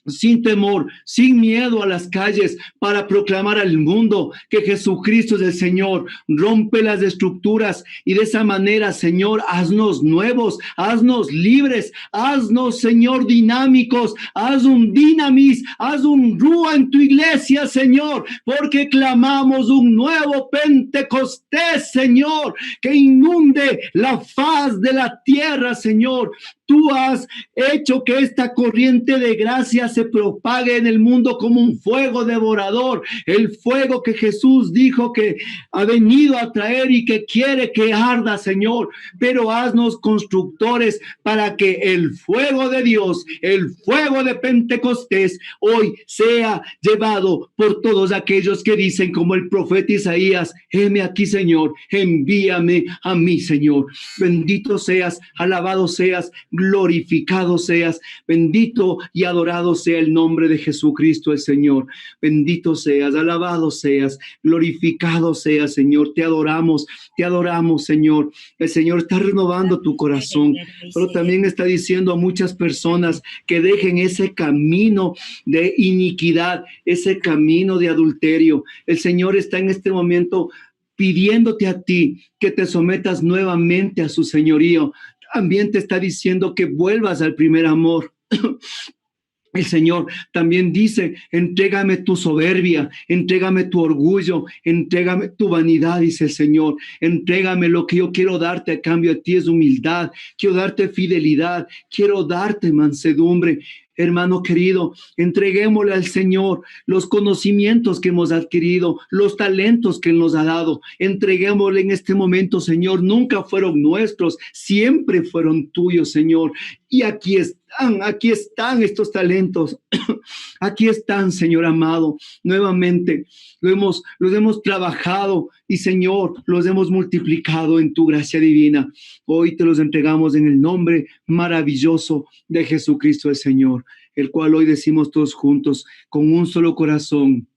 sin temor, sin miedo a las calles, para proclamar al mundo que Jesucristo es el Señor. Rompe las estructuras, y de esa manera, Señor, haznos nuevos, haznos libres, haznos, Señor, dinámicos. Haz un dinamis, haz un rúa en tu iglesia, Señor, porque clamamos un nuevo Pentecostés, Señor, que inunde la faz de la tierra, Señor. Tú has hecho que esta corriente de gracia se propague en el mundo como un fuego devorador, el fuego que Jesús dijo que ha venido a traer y que quiere que arda, Señor. Pero haznos constructores para que el fuego de Dios, el fuego de Pentecostés, hoy sea llevado por todos aquellos que dicen como el profeta Isaías: heme aquí, Señor, envíame a mí, Señor. Bendito seas, alabado seas, glorificado seas, bendito y adorado sea el nombre de Jesucristo el Señor. Bendito seas, alabado seas, glorificado seas, Señor. Te adoramos, Señor. El Señor está renovando tu corazón, pero también está diciendo a muchas personas que dejen ese camino de iniquidad, ese camino de adulterio. El Señor está en este momento pidiéndote a ti que te sometas nuevamente a su señorío. También te está diciendo que vuelvas al primer amor. El Señor también dice: entrégame tu soberbia, entrégame tu orgullo, entrégame tu vanidad, dice el Señor. Entrégame lo que yo quiero darte a cambio de ti, es humildad, quiero darte fidelidad, quiero darte mansedumbre. Hermano querido, entreguémosle al Señor los conocimientos que hemos adquirido, los talentos que Él nos ha dado. Entreguémosle en este momento, Señor. Nunca fueron nuestros, siempre fueron tuyos, Señor. Y aquí están estos talentos. Aquí están, Señor amado. Nuevamente los hemos trabajado y, Señor, los hemos multiplicado en tu gracia divina. Hoy te los entregamos en el nombre maravilloso de Jesucristo el Señor, el cual hoy decimos todos juntos con un solo corazón: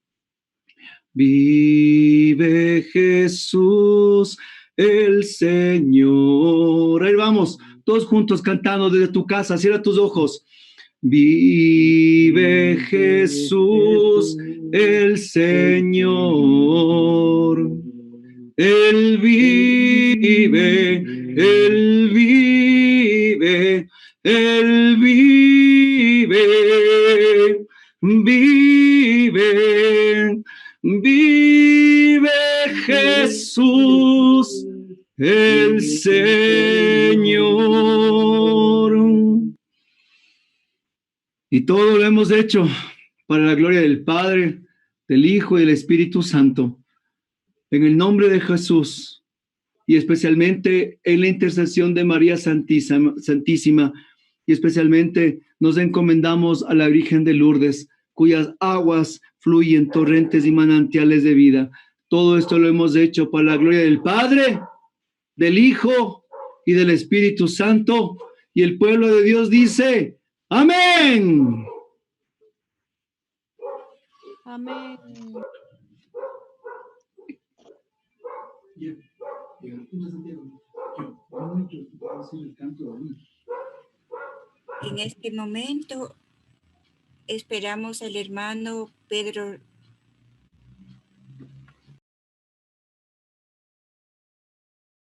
vive Jesús el Señor. Ahí vamos, todos juntos cantando desde tu casa. Cierra tus ojos. Vive Jesús el Señor. Él vive Él vive, Él vive, vive, vive Jesús, el Señor. Y todo lo hemos hecho para la gloria del Padre, del Hijo y del Espíritu Santo. En el nombre de Jesús, y especialmente en la intercesión de María Santísima, y especialmente nos encomendamos a la Virgen de Lourdes, cuyas aguas fluyen torrentes y manantiales de vida. Todo esto lo hemos hecho para la gloria del Padre, del Hijo y del Espíritu Santo. Y el pueblo de Dios dice, ¡amén! Amén. En este momento esperamos al hermano Pedro